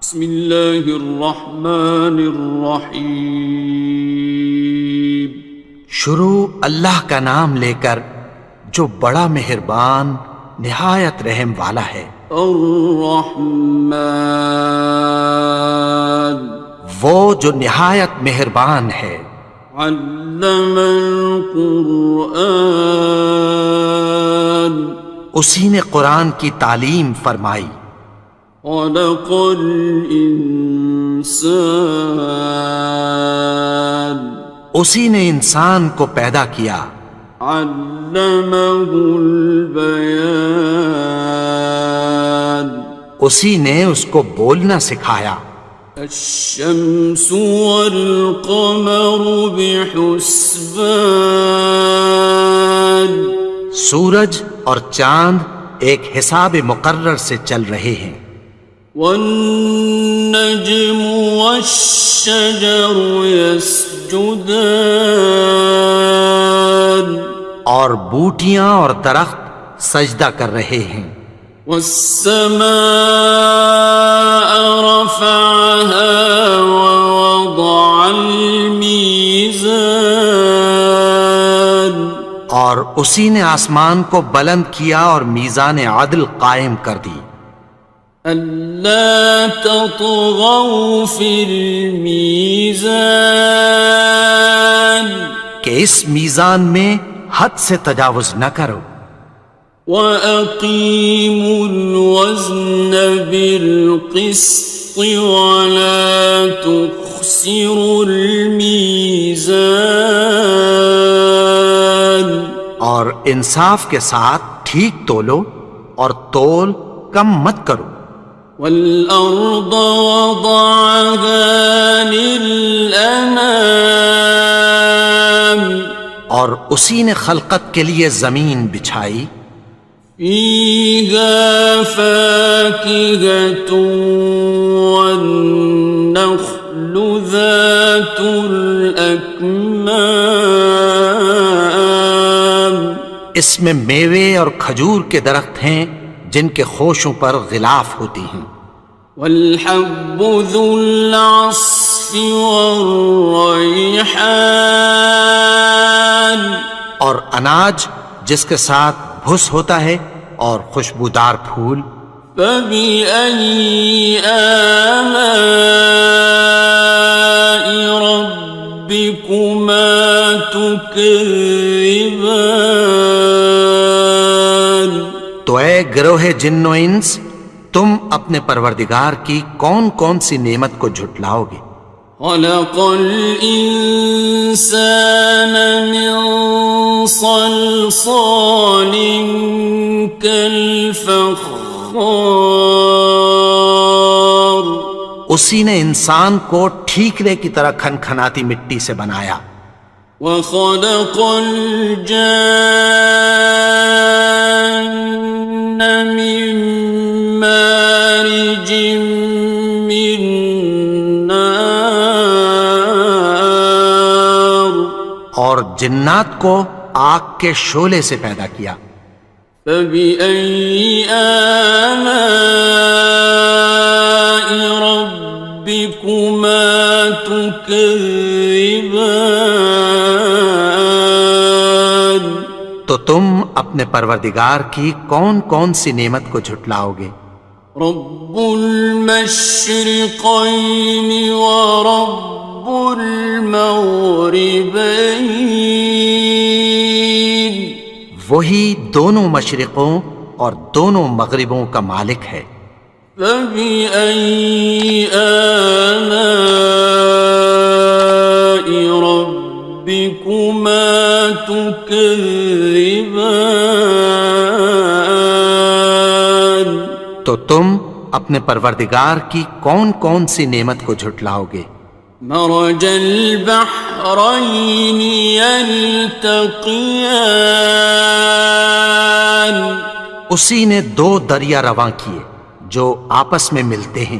بسم اللہ الرحمن الرحیم۔ شروع اللہ کا نام لے کر جو بڑا مہربان نہایت رحم والا ہے۔ الرحمن، وہ جو نہایت مہربان ہے۔ علم القرآن، اسی نے قرآن کی تعلیم فرمائی۔ خلق الانسان، اسی نے انسان کو پیدا کیا۔ علمہ البیان، اسی نے اس کو بولنا سکھایا۔ الشمس والقمر بحسبان، سورج اور چاند ایک حساب مقرر سے چل رہے ہیں۔ والنجم والشجر يسجدان، اور بوٹیاں اور درخت سجدہ کر رہے ہیں۔ والسماء رفعها ووضع الميزان، اور اسی نے آسمان کو بلند کیا اور میزان عدل قائم کر دی۔ ألا تطغوا في الميزان، کہ اس میزان میں حد سے تجاوز نہ کرو۔ وَأَقِيمُوا الْوَزْنَ بِالْقِسْطِ وَلَا تُخْسِرُوا الْمِيزَانَ، اور انصاف کے ساتھ ٹھیک تولو اور تول کم مت کرو۔ وَالْأَرْضَ وَضَعَهَا لِلْأَنَامِ، اور اسی نے خلقت کے لیے زمین بچھائی۔ فِيهَا فَاكِهَةٌ وَالنَّخْلُ ذَاتُ الْأَكْمَامِ، اس میں میوے اور کھجور کے درخت ہیں جن کے خوشوں پر غلاف ہوتی ہیں۔ وَالْحَبُّ ذُو الْعَصْفِ وَالرَّيْحَانِ، اور اناج جس کے ساتھ بھس ہوتا ہے اور خوشبودار پھول۔ فَبِأَيِّ آلَاءِ رَبِّكُمَا تُكَذِّبَانِ، تو اے گروہ جن و انس، تم اپنے پروردگار کی کون کون سی نعمت کو جھٹلاؤ گے؟ خَلَقَ الْإِنسَانَ مِنْ صَلْصَالٍ كَالْفَخَّارِ، اسی نے انسان کو ٹھیکرے کی طرح کھنکھناتی مٹی سے بنایا۔ وَخَلَقَ الْجَانَّ مِن مَّارِجٍ مِّن نَّارٍ، اور جنات کو آگ کے شعلے سے پیدا کیا۔ فَبِأَيِّ آلَاءِ رَبِّكُمَا تُكَذِّبَانِ، تو تم اپنے پروردگار کی کون کون سی نعمت کو جھٹلاؤ گے؟ رب المشرقين ورب المغربين، وہی دونوں مشرقوں اور دونوں مغربوں کا مالک ہے۔ فَبِأَيِّ آلَاءِ رَبِّكُمَا تُكَذِّبَانِ، تو تم اپنے پروردگار کی کون کون سی نعمت کو جھٹلاؤ گے؟ مرج البحرين يلتقيان، اسی نے دو دریا رواں کیے جو آپس میں ملتے ہیں۔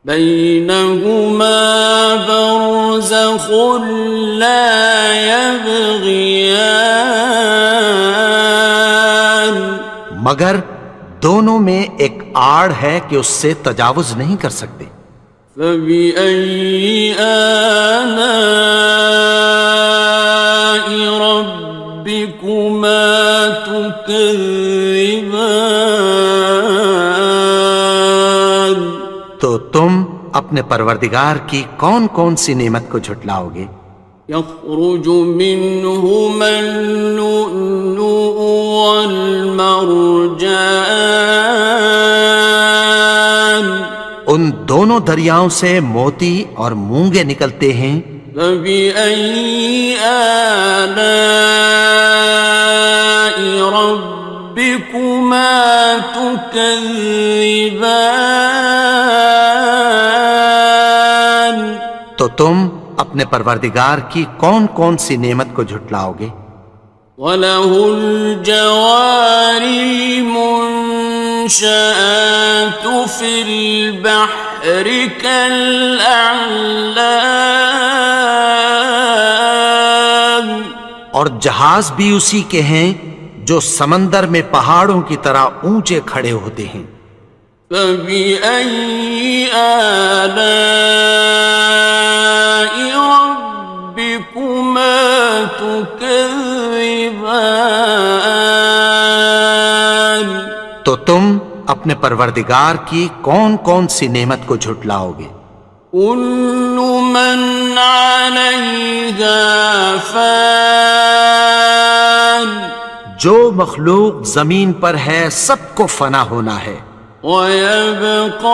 بينهما برزخ لا يبغيان، مگر دونوں میں ایک آڑ ہے کہ اس سے تجاوز نہیں کر سکتے۔ فبأي آلاء ربكما تكذبان؟ تو تم اپنے پروردگار کی کون کون سی نعمت کو جھٹلاؤ گے؟ يخرج منهما اللؤلؤ والمرجان ان دونوں دریاؤں سے موتی اور مونگے نکلتے ہیں۔ فبأي آلاء ربكما تكذبان؟ تو تم اپنے پروردگار کی کون کون سی نعمت کو جھٹلاؤ گے؟ وَلَهُ الْجَوَارِ الْمُنشَآتُ فِي الْبَحْرِ كَالْأَعْلَامِ، اور جہاز بھی اسی کے ہیں جو سمندر میں پہاڑوں کی طرح اونچے کھڑے ہوتے ہیں۔ فَبِأَيِّ آلَاءِ رَبِّكُمَا تُكَذِّبَانِ؟ تو تم اپنے پروردگار کی کون کون سی نعمت کو جھٹلاؤ گے؟ كُلُّ مَنْ عَلَيْهَا فَانٍ، جو مخلوق زمین پر ہے سب کو فنا ہونا ہے۔ وَيَبْقَى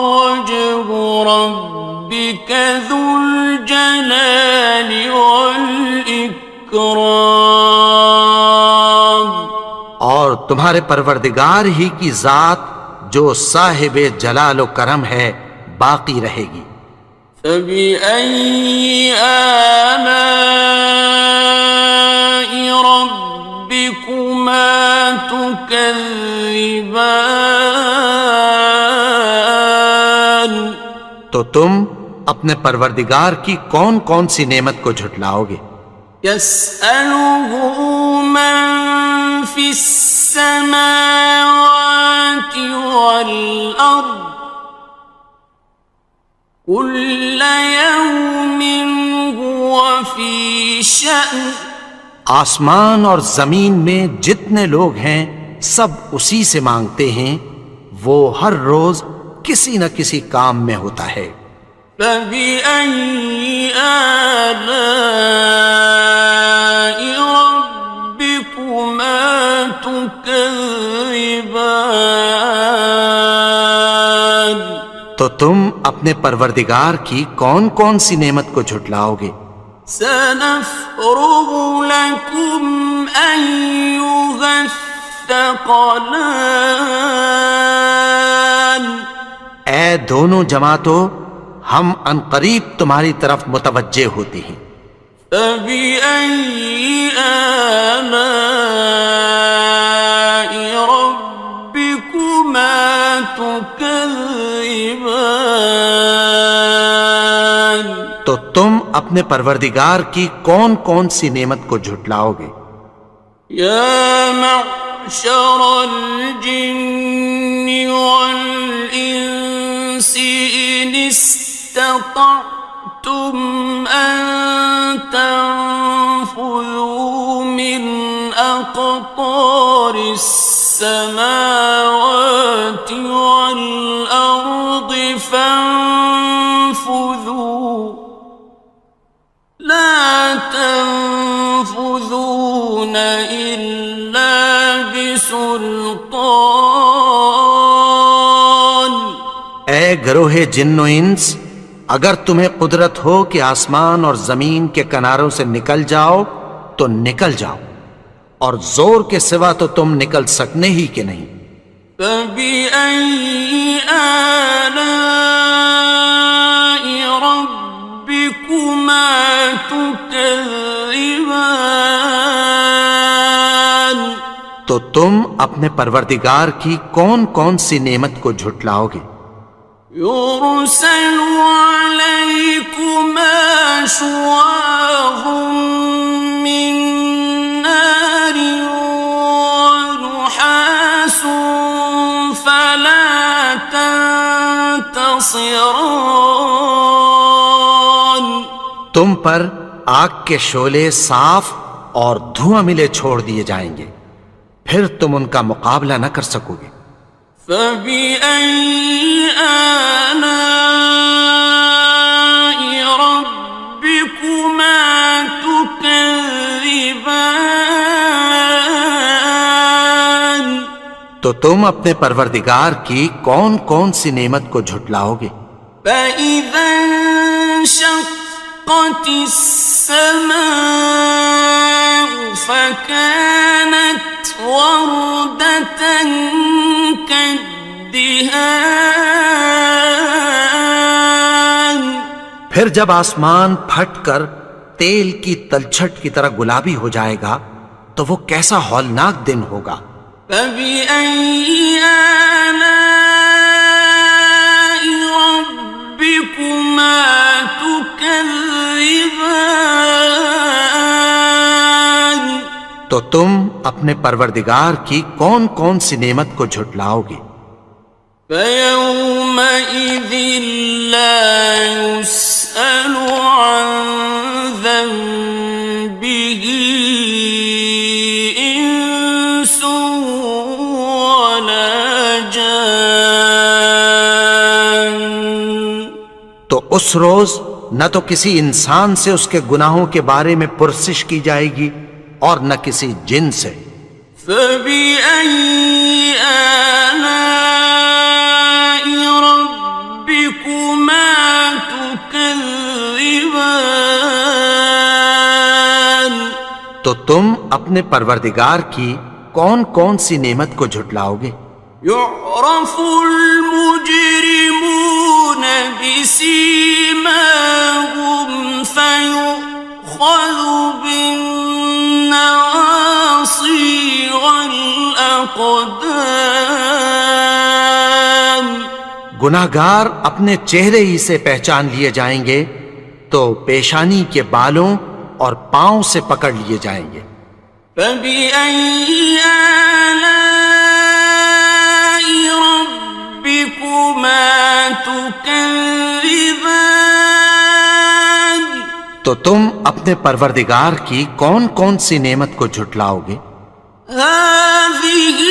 وَجْهُ رَبِّكَ ذُو الْجَلَالِ وَالْإِكْرَامِ، اور تمہارے پروردگار ہی کی ذات جو صاحب جلال و کرم ہے باقی رہے گی۔ فَبِأَيِّ آلَاءِ رَبِّكُمَا تُكَذِّبَانِ؟ تو تم اپنے پروردگار کی کون کون سی نعمت کو جھٹلاؤ گے؟ يَسْأَلُهُ مَن فِي السَّمَاوَاتِ وَالْأَرْضِ كُلَّ يَوْمٍ هُوَ فِي شَأْنٍ، آسمان اور زمین میں جتنے لوگ ہیں سب اسی سے مانگتے ہیں، وہ ہر روز کسی نہ کسی کام میں ہوتا ہے۔ فَبِأَيِّ آلَاءِ رَبِّكُمَا تُكَذِّبَانِ؟ تو تم اپنے پروردگار کی کون کون سی نعمت کو جھٹلاؤ گے؟ سَنَفْرُغُ لَكُمْ أَيُّهَ الثَّقَلَانِ؟ اے دونوں جماعتوں، ہم عنقریب تمہاری طرف متوجہ ہوتے ہیں۔ فَبِأَيِّ آلَاءِ رَبِّكُمَا تُكَذِّبَانِ؟ تو تم اپنے پروردگار کی کون کون سی نعمت کو جھٹلاؤ گے؟ يَا مَعْشَرَ الْجِنِّ وَالْإِنسِ إِنِ اسْتَطَعْتُمْ أَن تَنفُذُوا مِنْ أَقْطَارِ السَّمَاوَاتِ وَالْأَرْضِ فَانفُذُوا لَا تَنفُذُونَ إِلَّا بِسُلْطَانٍ۔ اے گروہ جن و انس، اگر تمہیں قدرت ہو کہ آسمان اور زمین کے کناروں سے نکل جاؤ تو نکل جاؤ، اور زور کے سوا تو تم نکل سکنے ہی کہ نہیں۔ فَبِأَيِّ آلَاءِ رَبِّكُمَا تُكَذِّبَانِ؟ تو تم اپنے پروردگار کی کون کون سی نعمت کو جھٹلاؤ گے؟ يُرْسَلُ عَلَيْكُمَا شُوَاظٌ مِّن نَّارٍ وَنُحَاسٌ فَلَا خصران. تم پر آگ کے شعلے صاف اور دھواں ملے چھوڑ دیے جائیں گے، پھر تم ان کا مقابلہ نہ کر سکو گے۔ فبأي آلاء ربكما تكذبان. تو تم اپنے پروردگار کی کون کون سی نعمت کو جھٹلاؤ گے؟ فإذا انشقت السماء فكانت وردة كالدهان. پھر جب آسمان پھٹ کر تیل کی تلچھٹ کی طرح گلابی ہو جائے گا تو وہ کیسا ہولناک دن ہوگا۔ فبأي آلاء ربكما تكذبان. تو تم اپنے پروردگار کی کون کون سی نعمت کو جھٹلاؤ گے؟ فيومئذ لا يسأل عن ذنبه إنس ولا جان. تو اس روز نہ تو کسی انسان سے اس کے گناہوں کے بارے میں پرسش کی جائے گی اور نہ کسی جن سے۔ فبأي آلاء ربكما تكذبان. تو تم اپنے پروردگار کی کون کون سی نعمت کو جھٹلاؤ گے؟ يعرف المجرمون بسيماهم فيؤخذ بالنواصي والأقدام. گناہگار اپنے چہرے ہی سے پہچان لیے جائیں گے تو پیشانی کے بالوں اور پاؤں سے پکڑ لیے جائیں گے۔ فبأي آلاء ربكما تكذبان. تو تم اپنے پروردگار کی کون کون سی نعمت کو جھٹلاؤ گے؟ هذه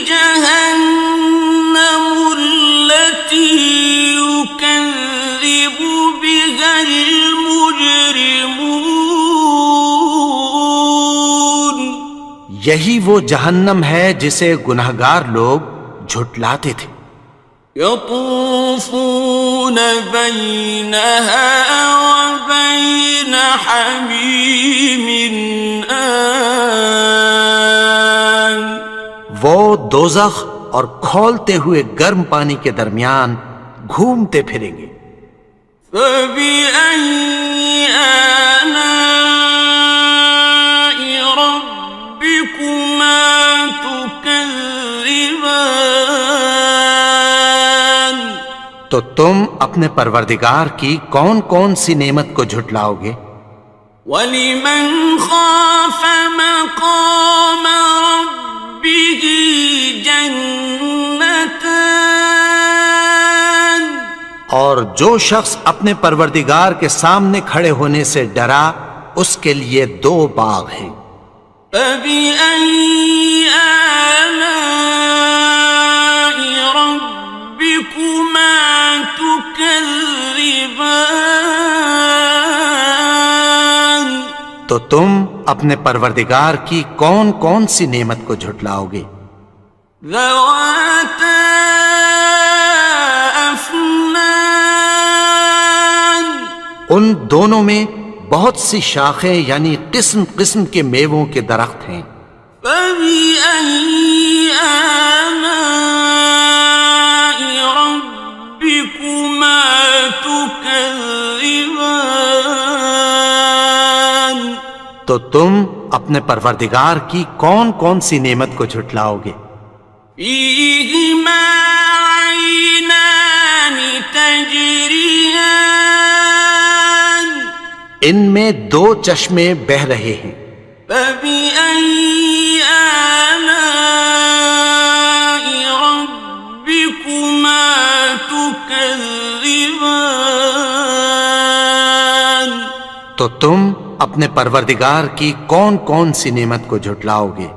جهنم التي يكذب بها المجرمون. یہی وہ جہنم ہے جسے گناہگار لوگ جھٹلاتے تھے۔ يطوفون بينها وبين حميم آن. وہ دوزخ اور کھولتے ہوئے گرم پانی کے درمیان گھومتے پھریں گے۔ فبأي آلاء ربكما تكذبان. تو تم اپنے پروردگار کی کون کون سی نعمت کو جھٹلاؤ گے؟ وَلِمَنْ خَافَ مَقَامَ رَبِّهِ جَنَّتَانِ. اور جو شخص اپنے پروردگار کے سامنے کھڑے ہونے سے ڈرا اس کے لیے دو باغ ہیں۔ فَبِأَيِّ آلَاءِ رَبِّكُمَا تُكَذِّبَانِ. تو تم اپنے پروردگار کی کون کون سی نعمت کو جھٹلاؤ گے؟ ذَوَاتَا أَفْنَانٍ. ان دونوں میں بہت سی شاخیں یعنی قسم قسم کے میووں کے درخت ہیں۔ فَبِأَيِّ آلَاءِ رَبِّكُمَا تُكَذِّبَانِ. تو تم اپنے پروردگار کی کون کون سی نعمت کو جھٹلاؤ گے؟ فِيهِمَا عَيْنَانِ تَجْرِيَانِ. ان میں دو چشمے بہہ رہے ہیں۔ فَبِأَيِّ آلَاءِ رَبِّكُمَا تُكَذِّبَانِ. تم اپنے پروردگار کی کون کون سی نعمت کو جھٹلاؤ گے؟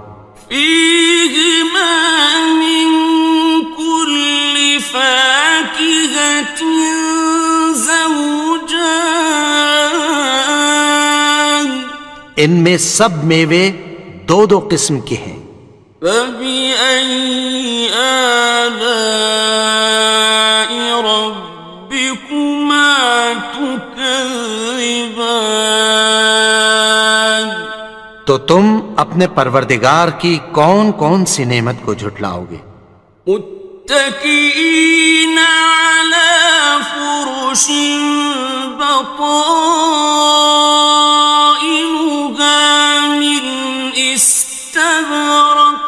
فيهما من كل فاكهة زوجان ان میں سب میوے دو دو قسم کے ہیں۔ فبأي آلاء ربكما تكذبان تو تم اپنے پروردگار کی کون کون سی نعمت کو جھٹلاؤ گے؟ متكئين على فرش بطائنها من استبرق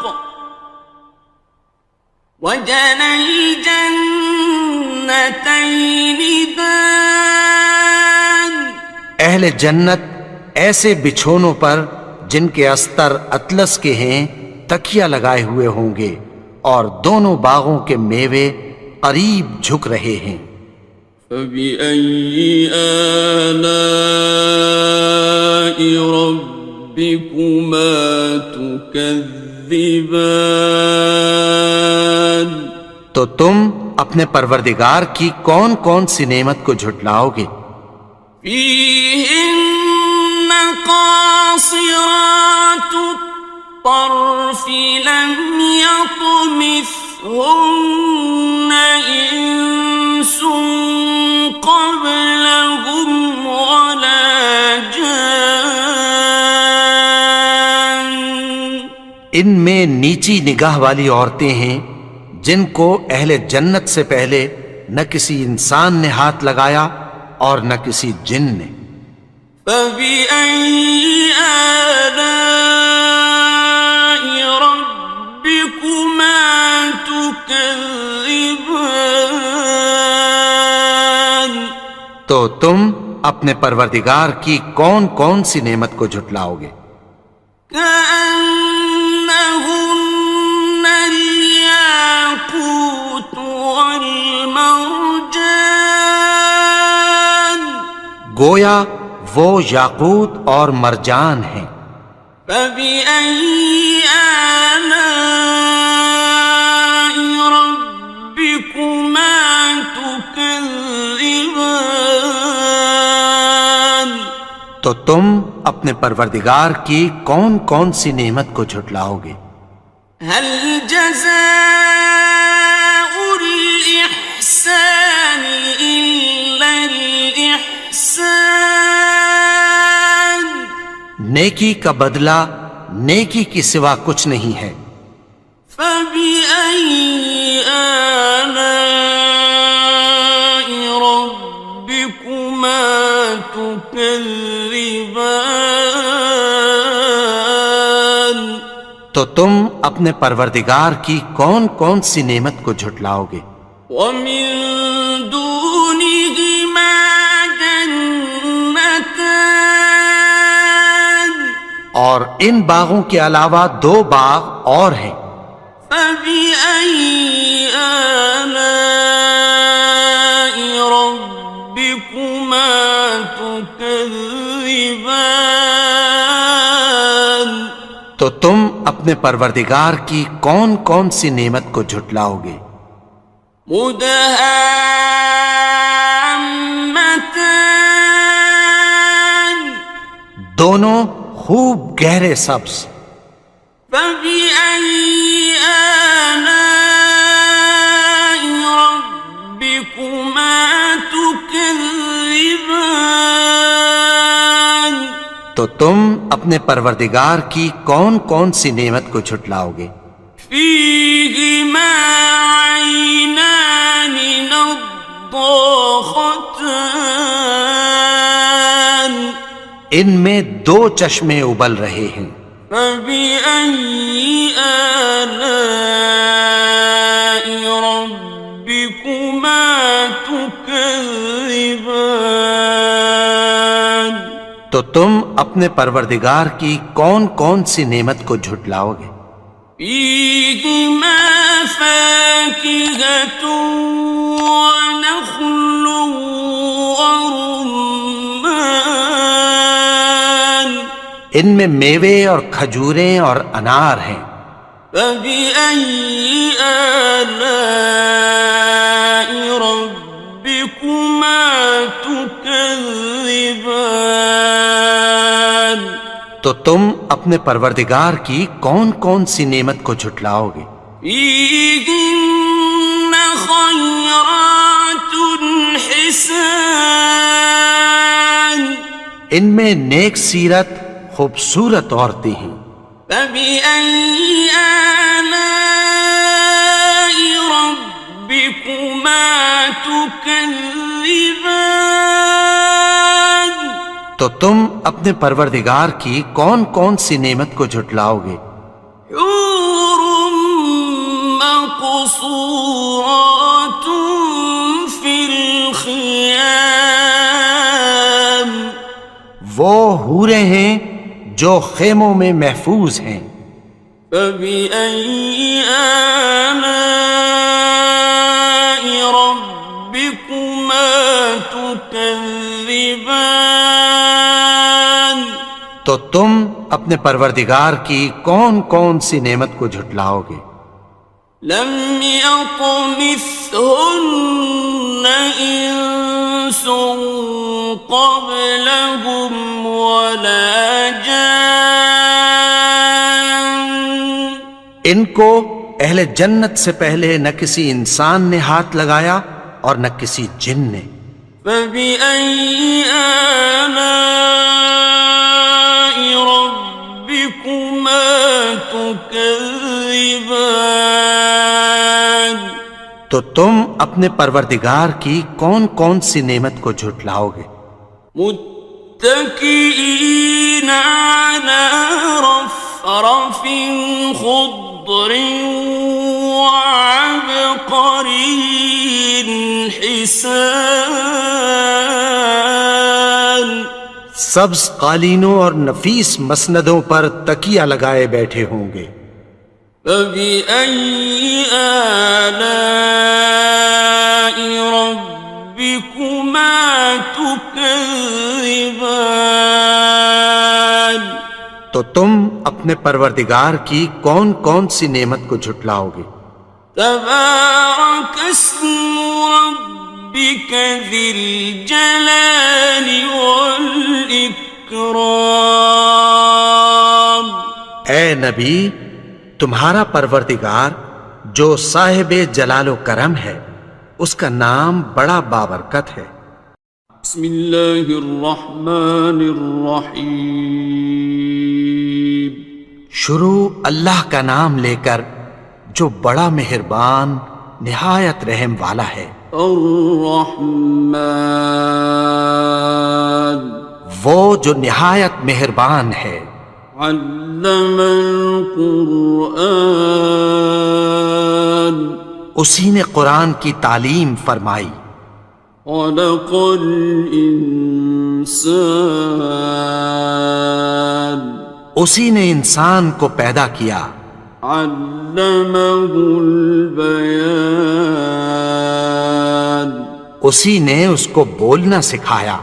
وجنى الجنتين دان اہل جنت ایسے بچھونوں پر جن کے استر اطلس کے ہیں تکیہ لگائے ہوئے ہوں گے، اور دونوں باغوں کے میوے قریب جھک رہے ہیں۔ فبأي آلاء ربكما تكذبان تو تم اپنے پروردگار کی کون کون سی نعمت کو جھٹلاؤ گے؟ فيهن قاصرات الطرف لم يطمثهن إنس قبلهم ولا جان ان میں نیچی نگاہ والی عورتیں ہیں جن کو اہل جنت سے پہلے نہ کسی انسان نے ہاتھ لگایا اور نہ کسی جن نے۔ فبأي آلاء ربكما تكذبان تو تم اپنے پروردگار کی کون کون سی نعمت کو جھٹلاؤ گے؟ كأنهن الياقوت والمرجان گویا وہ یاقوت اور مرجان ہیں۔ فبأي آلاء ربكما تكذبان تو تم اپنے پروردگار کی کون کون سی نعمت کو جھٹلاؤ گے؟ هل جزاء الإحسان إلا الإحسان نیکی کا بدلہ نیکی کی سوا کچھ نہیں ہے۔ فبأي آلاء ربكما تكذبان تو تم اپنے پروردگار کی کون کون سی نعمت کو جھٹلاؤ گے؟ ومن دونهما جنتان اور ان باغوں کے علاوہ دو باغ اور ہیں۔ فبأي آلاء ربكما تكذبان تو تم اپنے پروردگار کی کون کون سی نعمت کو جھٹلاؤ گے؟ مدهامتان دونوں خوب گہرے سبز۔ فبأي آلاء ربكما تكذبان تو تم اپنے پروردگار کی کون کون سی نعمت کو جھٹلاؤ گے؟ فيهما عينان نضاختان ان میں دو چشمے ابل رہے ہیں۔ فبأي آلاء ربكما تكذبان تو تم اپنے پروردگار کی کون کون سی نعمت کو جھٹلاؤ گے؟ فيهما فاكهة ونخل ورمان ان میں میوے اور کھجوریں اور انار ہیں۔ فبأي آلاء ربكما تكذبان؟ تو تم اپنے پروردگار کی کون کون سی نعمت کو جھٹلاؤ گے؟ فيهن خيرات حسان، ان میں نیک سیرت خوبصورت عورتیں ہیں۔ فبأي آلاء ربكما تكذبان؟ تو تم اپنے پروردگار کی کون کون سی نعمت کو جھٹلاؤ گے؟ حور مقصورات في الخيام، وہ حوریں ہیں جو خیموں میں محفوظ ہیں۔ فبأي آلاء ربكما تكذبان؟ تو تم اپنے پروردگار کی کون کون سی نعمت کو جھٹلاؤ گے؟ لم يطمثهن إنس قبلهم ولا جان، ان کو اہل جنت سے پہلے نہ کسی انسان نے ہاتھ لگایا اور نہ کسی جن نے۔ فبأي آلاء ربكما تكذبان؟ تو تم اپنے پروردگار کی کون کون سی نعمت کو جھٹلاؤ گے؟ متكئين على رفرف خضر وعبقري حسان، سبز قالینوں اور نفیس مسندوں پر تکیہ لگائے بیٹھے ہوں گے۔ فبأي آلاء ربكما تكذبان؟ تو تم اپنے پروردگار کی کون کون سی نعمت کو جھٹلاؤ گے؟ تبارك اسم ربك ذي الجلال والإكرام۔ اے نبی، تمہارا پروردگار جو صاحب جلال و کرم ہے، اس کا نام بڑا بابرکت ہے۔ بسم اللہ الرحمن الرحیم، شروع اللہ کا نام لے کر جو بڑا مہربان نہایت رحم والا ہے۔ الرحمن، وہ جو نہایت مہربان ہے۔ علم القرآن، اسی نے قرآن کی تعلیم فرمائی۔ خلق الانسان، اسی نے انسان کو پیدا کیا۔ علمہ البیان، اسی نے اس کو بولنا سکھایا۔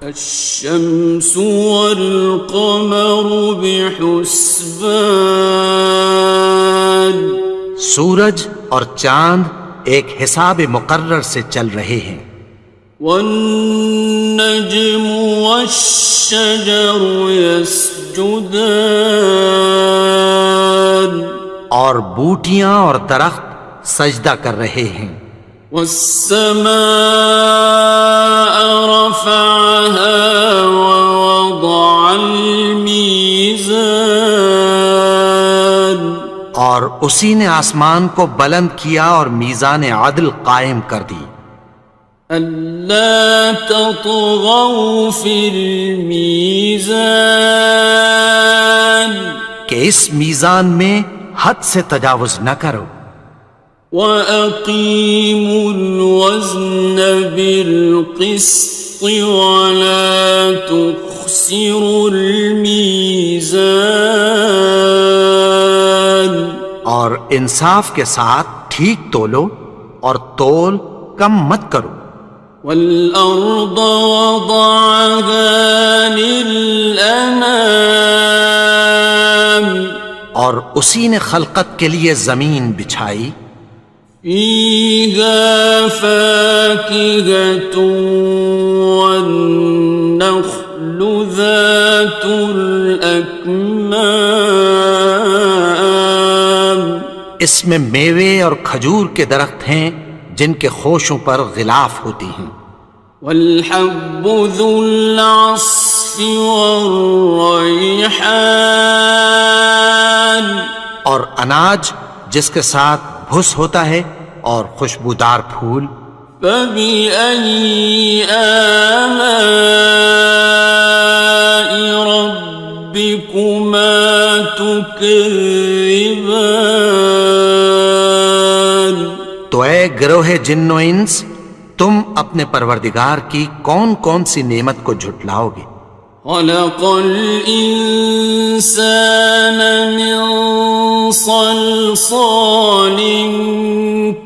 الشمس والقمر بحسبان، سورج اور چاند ایک حساب مقرر سے چل رہے ہیں۔ والنجم والشجر يسجدان، اور بوٹیاں اور درخت سجدہ کر رہے ہیں۔ والسماء رفعها ووضع الميزان، اور اسی نے آسمان کو بلند کیا اور میزان عدل قائم کر دی۔ ألا تطغوا في الميزان، کہ اس میزان میں حد سے تجاوز نہ کرو۔ وَأَقِيمُوا الْوَزْنَ بِالْقِسْطِ وَلَا تُخْسِرُوا الْمِيزَانَ، اور انصاف کے ساتھ ٹھیک تولو اور تول کم مت کرو۔ وَالْأَرْضَ وَضَعَهَا لِلْأَنَامِ، اور اسی نے خلقت کے لیے زمین بچھائی، فيها فاكهة والنخل ذات الأكمام، اس میں میوے اور کھجور کے درخت ہیں جن کے خوشوں پر غلاف ہوتی ہیں، والحب ذو العصف والریحان، اور اناج جس کے ساتھ بھس ہوتا ہے اور خوشبودار پھول، فبأي آلاء ربكما تكذبان۔ تو اے گروہ جن و انس، تم اپنے پروردگار کی کون کون سی نعمت کو جھٹلاؤ گے؟ خلق الإنسان من صلصال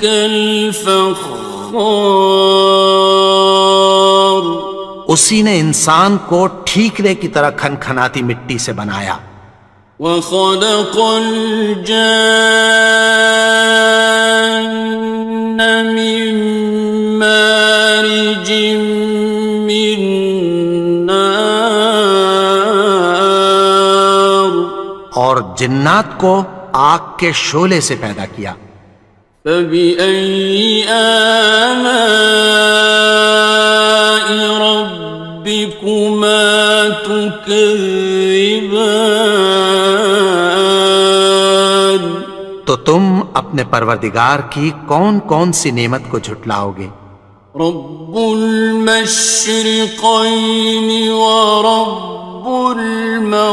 كالفخار، اسی نے انسان کو ٹھیکرے کی طرح کھنکھناتی مٹی سے بنایا، وخلق الجان من مارج من نار، اور جنات کو آگ کے شعلے سے پیدا کیا، فبأي آلاء ربكما تكذبان۔ تو تم اپنے پروردگار کی کون کون سی نعمت کو جھٹلاؤ گے؟ رب المشرقين ورب المغربين،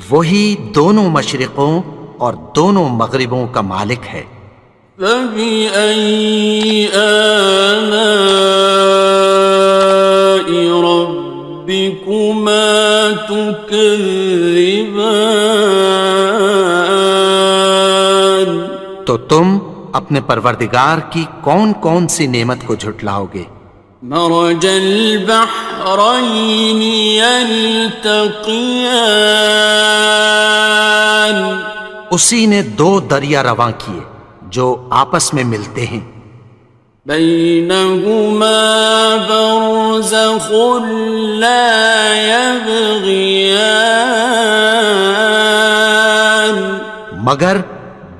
وہی دونوں مشرقوں اور دونوں مغربوں کا مالک ہے، فبأي آلاء ربكما تكذبان۔ تو تم اپنے پروردگار کی کون کون سی نعمت کو جھٹلاؤ گے؟ مرج البحرين يلتقيان، اسی نے دو دریا رواں کیے جو آپس میں ملتے ہیں، بينهما برزخ لا يبغيان، مگر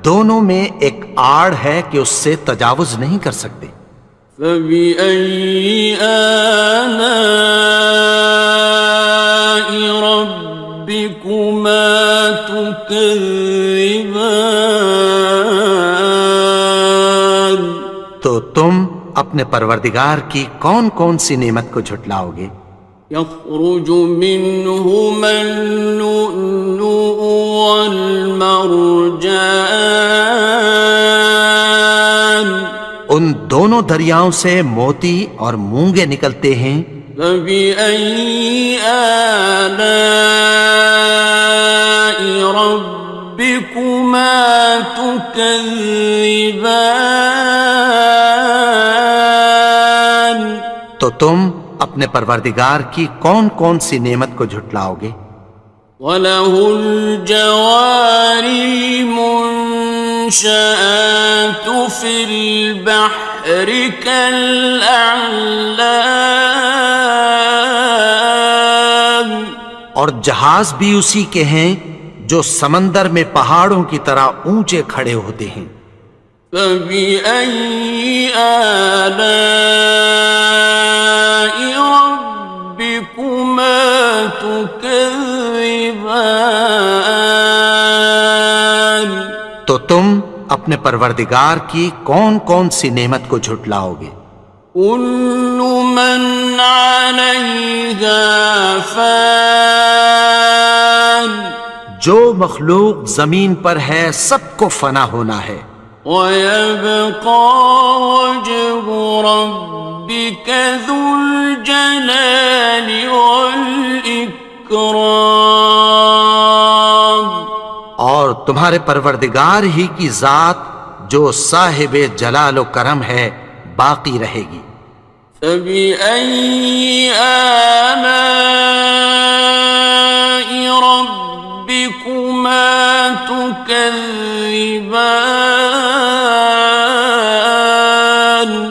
دونوں میں ایک آڑ ہے کہ اس سے تجاوز نہیں کر سکتے، فبأي آلاء ربكما تكذبان۔ تو تم اپنے پروردگار کی کون کون سی نعمت کو جھٹلاؤ گے؟ يخرج منهما اللؤلؤ والمرجان، ان دونوں دریاؤں سے موتی اور مونگے نکلتے ہیں، فبأي آلاء ربكما تكذبان۔ تو تم اپنے پروردگار کی کون کون سی نعمت کو جھٹلاؤ گے؟ وَلَهُ الْجَوَارِ الْمُنشَآتُ فِي الْبَحْرِ كَالْأَعْلَامِ، اور جہاز بھی اسی کے ہیں جو سمندر میں پہاڑوں کی طرح اونچے کھڑے ہوتے ہیں، فَبِأَيِّ آلَاءِ رَبِّكُمَا تُكَذِّبَانِ۔ تو تم اپنے پروردگار کی کون کون سی نعمت کو جھٹلاؤ گے؟ كل من عليها فان، جو مخلوق زمین پر ہے سب کو فنا ہونا ہے، ويبقى وجه ربك ذو الجلال والإكرام، اور تمہارے پروردگار ہی کی ذات جو صاحب جلال و کرم ہے باقی رہے گی، فبأي آلاء ربكما تكذبان؟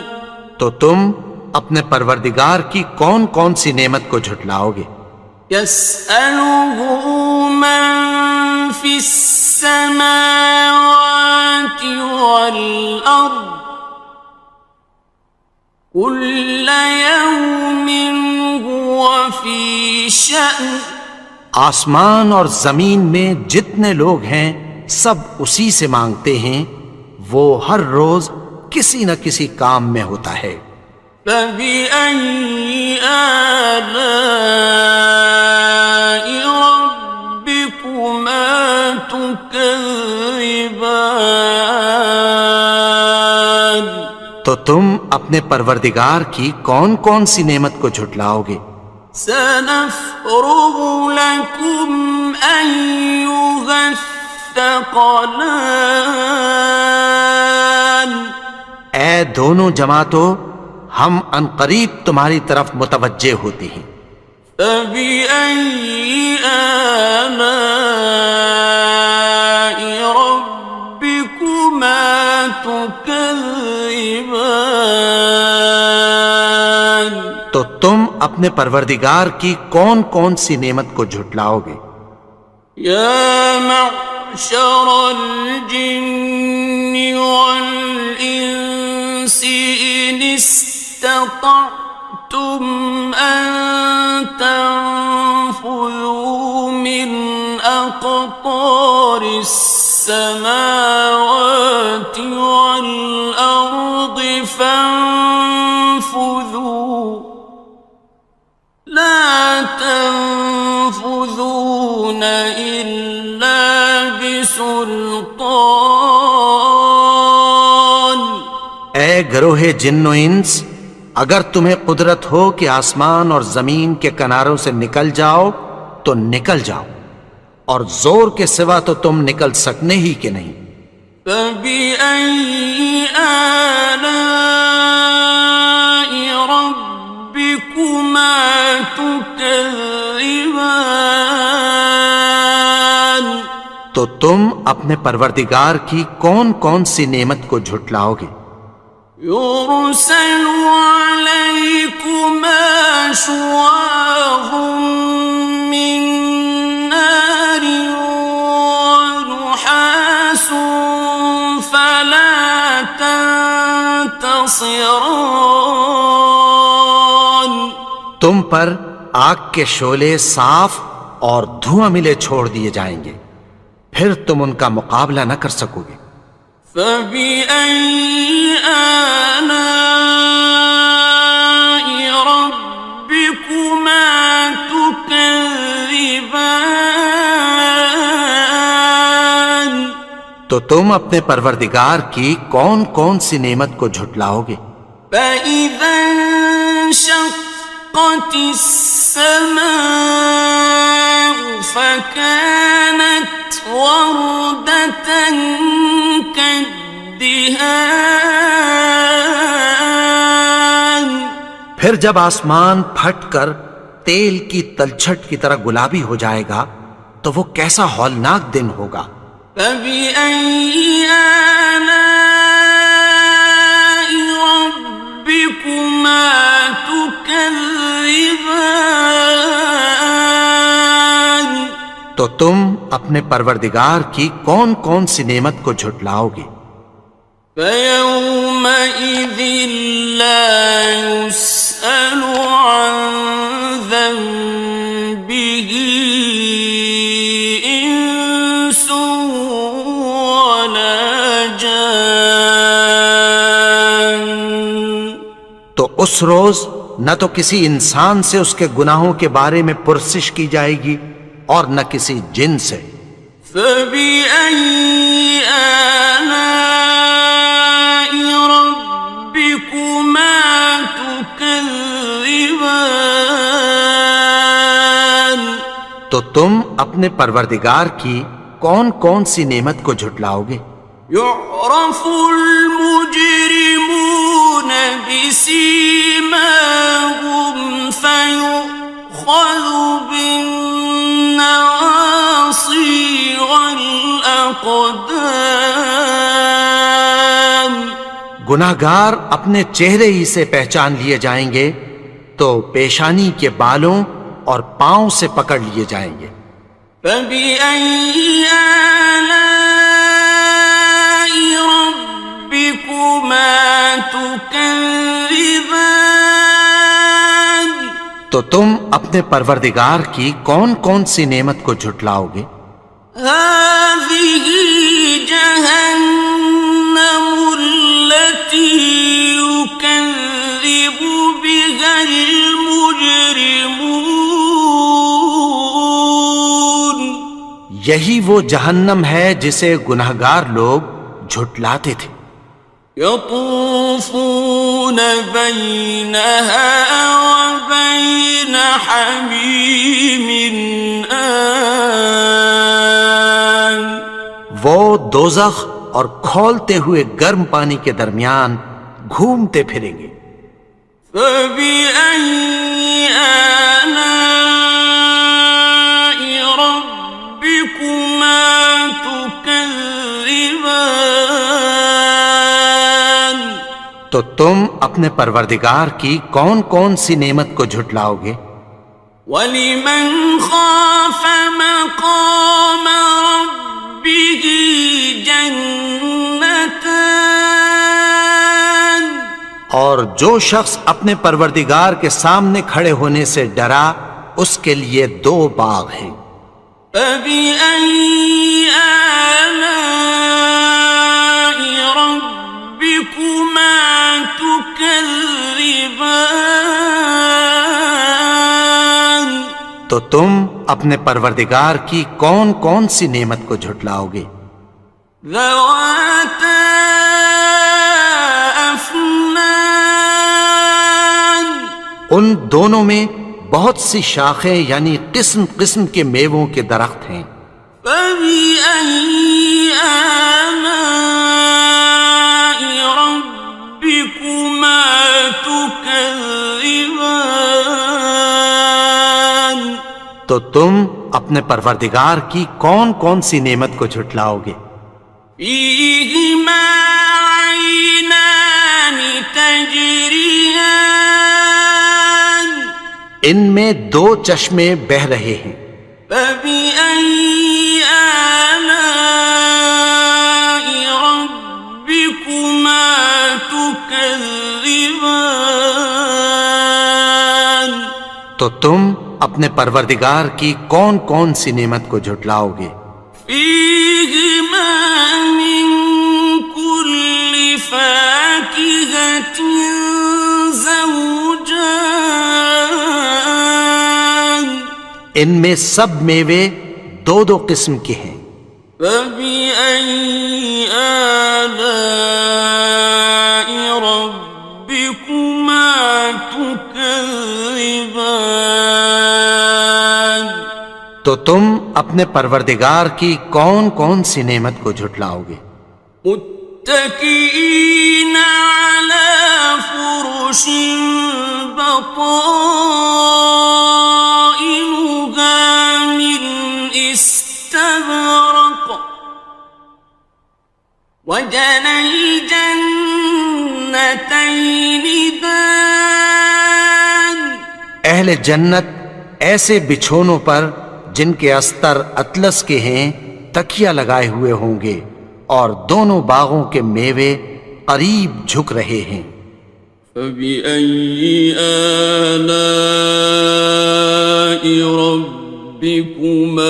تو تم اپنے پروردگار کی کون کون سی نعمت کو جھٹلاؤ گے؟ يسأله من في السماوات والأرض كل يوم هو في شأن. آسمان اور زمین میں جتنے لوگ ہیں سب اسی سے مانگتے ہیں، وہ ہر روز کسی نہ کسی کام میں ہوتا ہے۔ فبأي آلاء ربكما تكذبان؟ تو تم اپنے پروردگار کی کون کون سی نعمت کو جھٹلاؤ گے؟ سنفرغ لكم أيها الثقلان. اے دونوں جماعتوں، ہم عنقریب تمہاری طرف متوجہ ہوتے ہیں۔ فبأي آلاء ربكما تكذبان؟ تو تم اپنے پروردگار کی کون کون سی نعمت کو جھٹلاؤ گے؟ یا معشر الجن والانس ان استطعتم ان تنفذوا من اقطار السماوات والارض فانفذوا لا تنفذون إلا بسلطان. اے گروہ جن و انس، اگر تمہیں قدرت ہو کہ آسمان اور زمین کے کناروں سے نکل جاؤ تو نکل جاؤ، اور زور کے سوا تو تم نکل سکنے ہی کہ نہیں۔ فبأي آلاء ربكما تكذبان؟ تو تم اپنے پروردگار کی کون کون سی نعمت کو جھٹلاؤ گے؟ يرسل عليكما شواظ من نار ونحاس فلا تنتصران. تم پر آگ کے شعلے صاف اور دھواں ملے چھوڑ دیے جائیں گے، پھر تم ان کا مقابلہ نہ کر سکو گے۔ فبأي آلاء ربكما تكذبان؟ تو تم اپنے پروردگار کی کون کون سی نعمت کو جھٹلاؤ گے؟ فإذا انشقت السماء فكانت وردة كالدهان. پھر جب آسمان پھٹ کر تیل کی تلچھٹ کی طرح گلابی ہو جائے گا تو وہ کیسا ہولناک دن ہوگا۔ فبأي آلاء ربكما تكذبان؟ تو تم اپنے پروردگار کی کون کون سی نعمت کو جھٹلاؤ گے؟ فيومئذ لا يسأل عن ذنبه إنس ولا جان. تو اس روز نہ تو کسی انسان سے اس کے گناہوں کے بارے میں پرسش کی جائے گی اور نہ کسی جن سے۔ فبأي آلاء ربكما تكذبان؟ تو تم اپنے پروردگار کی کون کون سی نعمت کو جھٹلاؤ گے؟ يعرف المجرمون بسيماهم گناہگار اپنے چہرے ہی سے پہچان لیے جائیں گے تو پیشانی کے بالوں اور پاؤں سے پکڑ لیے جائیں گے۔ فَبِأَيِّ آلَاءِ رَبِّكُمَا تُكَذِّبَانِ؟ تو تم اپنے پروردگار کی کون کون سی نعمت کو جھٹلاؤ گے؟ هَٰذِهِ جَهَنَّمُ الَّتِي يُكَذِّبُ بِهَا الْمُجْرِمُونَ۔ یہی وہ جہنم ہے جسے گناہگار لوگ جھٹلاتے تھے۔ يطوفون بينها وبين حميم آن۔ وہ دوزخ اور کھولتے ہوئے گرم پانی کے درمیان گھومتے پھریں گے۔ فبأي آلاء ربكما تكذبان؟ تو تم اپنے پروردگار کی کون کون سی نعمت کو جھٹلاؤ گے؟ وَلِمَنْ خَافَ مَقَامَ رَبِّهِ جَنَّتَانِ؟ اور جو شخص اپنے پروردگار کے سامنے کھڑے ہونے سے ڈرا اس کے لیے 2 باغ ہیں۔ فَبِأَيِّ آلَاءِ رَبِّكُمَا تُكَذِّبَانِ؟ تو تم اپنے پروردگار کی کون کون سی نعمت کو جھٹلاؤ گے؟ ذَوَاتَا أَفْنَانٍ؟ ان دونوں میں بہت سی شاخیں یعنی قسم قسم کے میووں کے درخت ہیں۔ فَبِأَيِّ آلَاءِ رَبِّكُمَا تُكَذِّبَانِ؟ تو تم اپنے پروردگار کی کون کون سی نعمت کو جھٹلاؤ گے؟ فِيهِمَا عَيْنَانِ تَجْرِيَانِ؟ ان میں 2 چشمے بہہ رہے ہیں۔ فَبِأَيِّ آلَاءِ رَبِّكُمَا تُكَذِّبَانِ؟ تو تم اپنے پروردگار کی کون کون سی نعمت کو جھٹلاؤ گے؟ فِيهِمَا مِن كُلِّ فَاكِهَةٍ زَوْجَانِ؟ ان میں سب میوے 2 قسم کے ہیں۔ فَبِأَيِّ آلَاءِ رَبِّكُمَا تُكَذِّبَانِ؟ تو تم اپنے پروردگار کی کون کون سی نعمت کو جھٹلاؤ گے؟ متكئين على فرش بطائنها من استبرق وجنى الجنتين دان۔ اہل جنت ایسے بچھونوں پر جن کے استر اطلس کے ہیں تکیہ لگائے ہوئے ہوں گے اور دونوں باغوں کے میوے قریب جھک رہے ہیں۔ فَبِأَيِّ آلَاءِ رَبِّكُمَا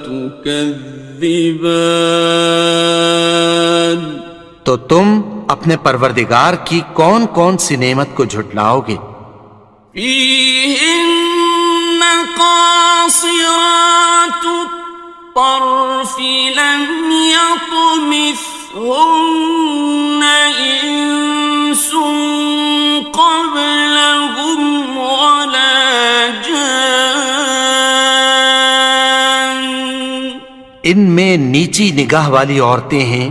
تُكَذِّبَانِ؟ تو تم اپنے پروردگار کی کون کون سی نعمت کو جھٹلاؤ گے؟ فِيهِنَّ قَاصِرَاتُ الطَّرْفِ لَمْ يَطْمِثْهُنَّ إِنسٌ قَبْلَهُمْ وَلَا جَانٌّ۔ ان میں نیچی نگاہ والی عورتیں ہیں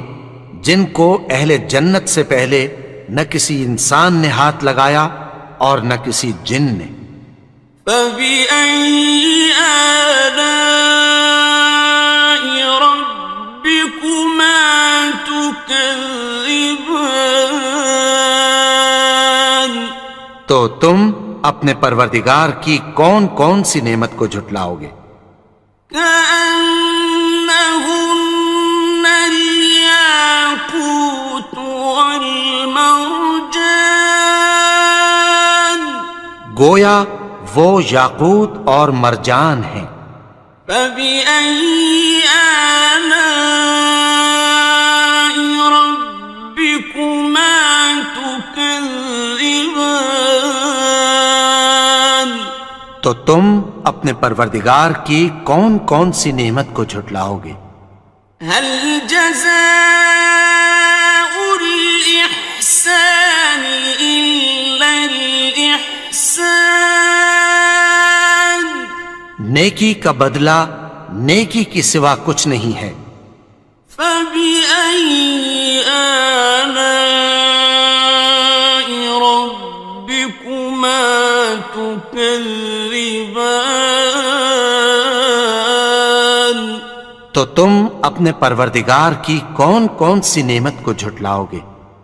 جن کو اہل جنت سے پہلے نہ کسی انسان نے ہاتھ لگایا اور نہ کسی جن نے۔ فَبِأَيِّ آلَاءِ رَبِّكُمَا تُكَذِّبَانِ؟ تو تم اپنے پروردگار کی کون کون سی نعمت کو جھٹلاؤ گے؟ كأنهن الياقوت والمرجان گویا وہ یاقوت اور مرجان ہیں۔ فبأي آلاء ربكما تكذبان تو تم اپنے پروردگار کی کون کون سی نعمت کو جھٹلاؤ گے؟ هل جزاء الإحسان إلا الإحسان نیکی کا بدلہ نیکی کی سوا کچھ نہیں ہے۔ فبأي آلاء ربكما تكذبان تو تم اپنے پروردگار کی کون کون سی نعمت کو جھٹلاؤ گے؟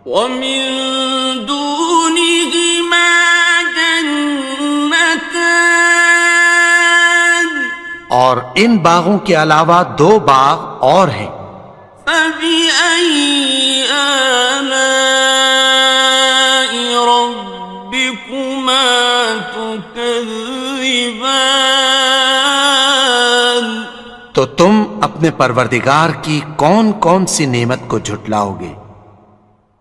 ومن دونهما جنتان اور ان باغوں کے علاوہ دو باغ اور ہیں۔ فبأي آلاء ربكما تكذبان تو تم اپنے پروردگار کی کون کون سی نعمت کو جھٹلاؤ گے؟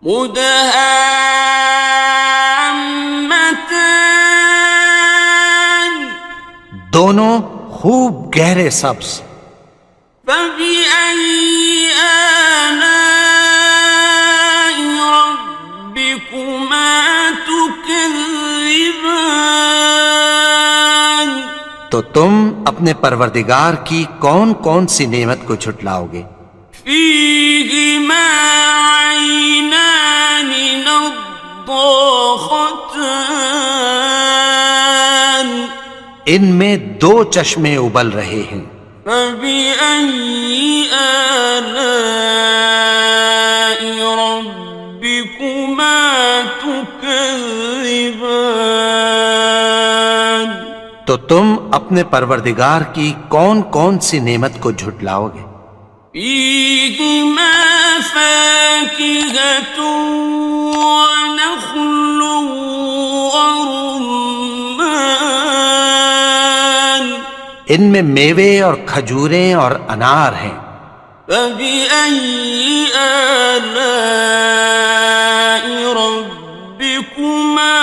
مدهامتان دونوں خوب گہرے سبز۔ فبأي آلاء ربكما تكذبان تو تم اپنے پروردگار کی کون کون سی نعمت کو جھٹلاؤ گے؟ فيهما عينان نضاختان ان میں دو چشمے ابل رہے ہیں۔ فبأي آلاء ربكما تكذبان تو تم اپنے پروردگار کی کون کون سی نعمت کو جھٹلاؤ گے؟ فيهما فاكهة ونخل ورمان ان میں میوے اور کھجوریں اور انار ہیں۔ فبأي آلاء ربكما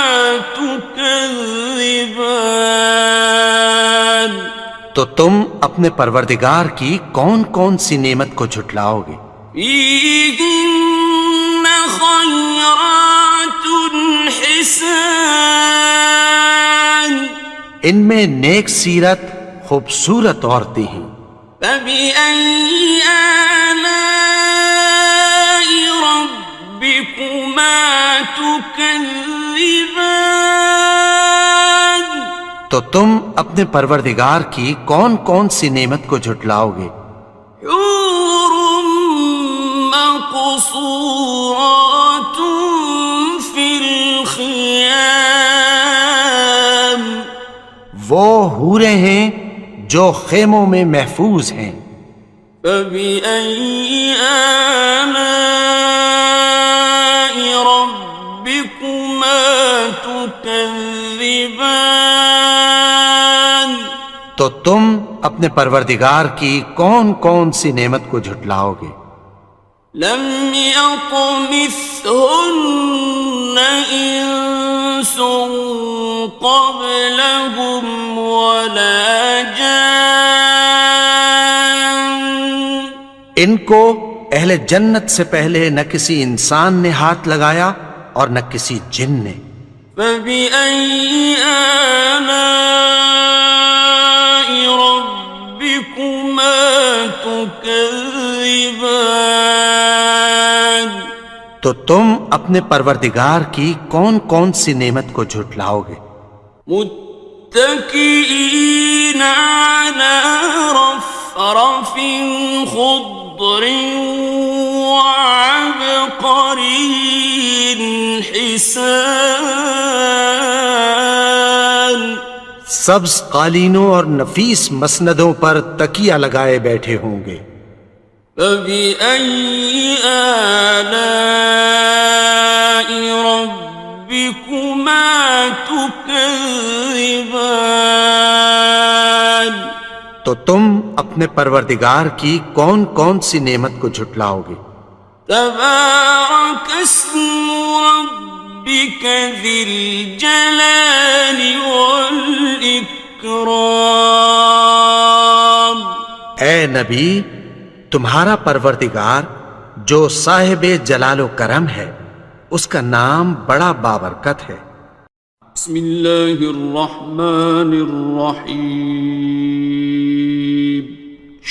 تكذبان تو تم اپنے پروردگار کی کون کون سی نعمت کو جھٹلاؤ گے؟ فيهن خيرات حسان ان میں نیک سیرت خوبصورت عورتیں ہیں۔ فبأي آلاء ربكما تكذبان تو تم اپنے پروردگار کی کون کون سی نعمت کو جھٹلاؤ گے؟ حور مقصورات في الخيام وہ حوریں ہیں جو خیموں میں محفوظ ہیں۔ فبأي آلاء ربكما تكذبان تو تم اپنے پروردگار کی کون کون سی نعمت کو جھٹلاؤ گے؟ لم يطمثهن إنس قبلهم ولا جان ان کو اہل جنت سے پہلے نہ کسی انسان نے ہاتھ لگایا اور نہ کسی جن نے۔ فبأي آلاء ربكما تكذبان تو تم اپنے پروردگار کی کون کون سی نعمت کو جھٹلاؤ گے؟ متكئين على رفرف خضر وعبقري حسان سبز قالینوں اور نفیس مسندوں پر تکیہ لگائے بیٹھے ہوں گے. فبأي آلاء ربكما تكذبان. تو تم اپنے پروردگار کی کون کون سی نعمت کو جھٹلاؤ گے؟ تبارك اسم ربك ذي الجلال والإكرام. اے نبی، تمہارا پروردگار جو صاحب جلال و کرم ہے، اس کا نام بڑا بابرکت ہے. بسم اللہ الرحمن الرحیم.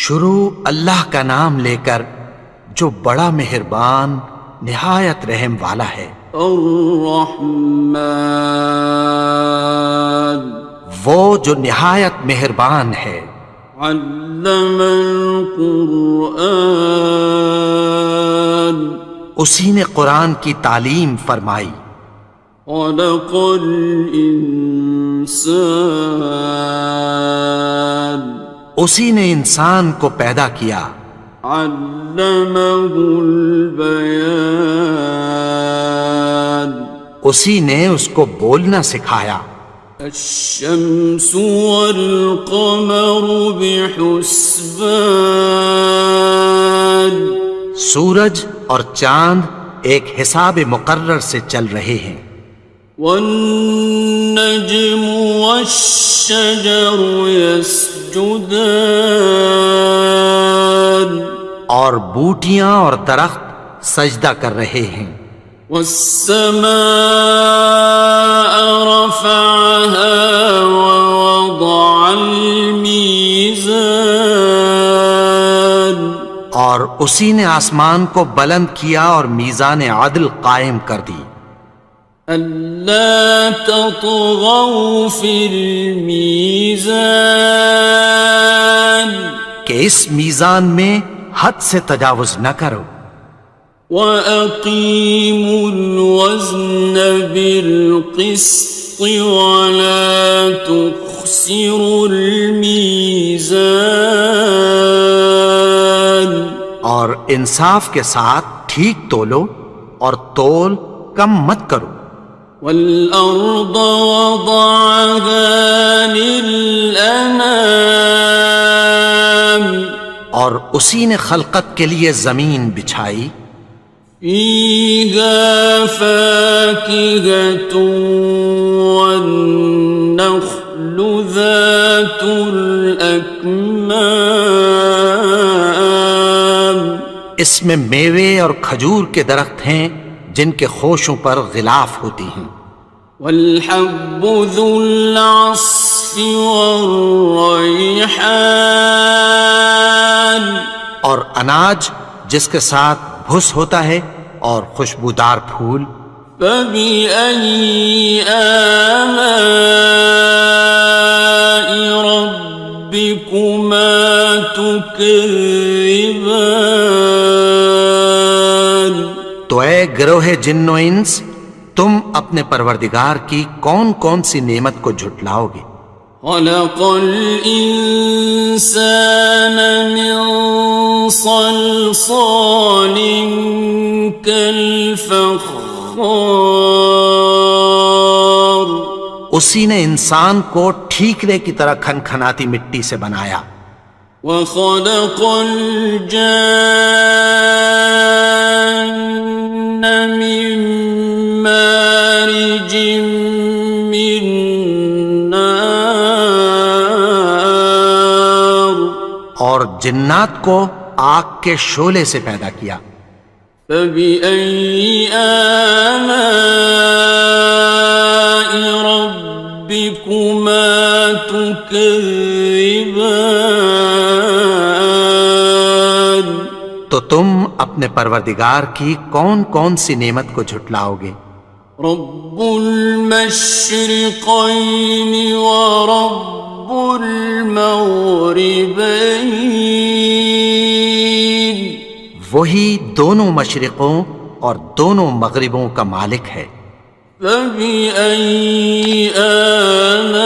شروع اللہ کا نام لے کر جو بڑا مہربان نہایت رحم والا ہے. الرحمن وہ جو نہایت مہربان ہے. علم القرآن اسی نے قرآن کی تعلیم فرمائی. خلق الانسان اسی نے انسان کو پیدا کیا. علمہ البیان اسی نے اس کو بولنا سکھایا. الشمس والقمر بحسبان سورج اور چاند ایک حساب مقرر سے چل رہے ہیں. والنجم والشجر يسجدان اور بوٹیاں اور درخت سجدہ کر رہے ہیں. والسماء رفعها ووضع الميزان اور اسی نے آسمان کو بلند کیا اور میزان عدل قائم کر دی. ألا تطغوا في الميزان کہ اس میزان میں حد سے تجاوز نہ کرو. وَأَقِيمُوا الْوَزْنَ بِالْقِسْطِ وَلَا تُخْسِرُوا الْمِيزَانَ اور انصاف کے ساتھ ٹھیک تولو اور تول کم مت کرو. وَالْأَرْضَ وَضَعَهَا لِلْأَنَامِ اور اسی نے خلقت کے لیے زمین بچھائی. فِيهَا فَاكِهَةٌ وَالنَّخْلُ ذَاتُ الْأَكْمَامِ اس میں میوے اور کھجور کے درخت ہیں جن کے خوشوں پر غلاف ہوتی ہیں. وَالْحَبُّ ذُو الْعَصْفِ وَالرَّيْحَانِ اور اناج جس کے ساتھ بھس ہوتا ہے اور خوشبودار پھول. فَبِأَيِّ آلَاءِ رَبِّكُمَا تُكَذِّبَانِ تو اے گروہ جن و انس، تم اپنے پروردگار کی کون کون سی نعمت کو جھٹلاؤ گے؟ خلق الإنسان من صلصال كالفخار اسی نے انسان کو ٹھیکرے کی طرح کھنکھناتی مٹی سے بنایا. وخلق الجان من مارج من نار اور جنات کو آگ کے شعلے سے پیدا کیا. فبأي آلاء ربكما تكذبان تو تم اپنے پروردگار کی کون کون سی نعمت کو جھٹلاؤ گے؟ رب المشرقين ورب المغربين وہی دونوں مشرقوں اور دونوں مغربوں کا مالک ہے. فبأي آلاء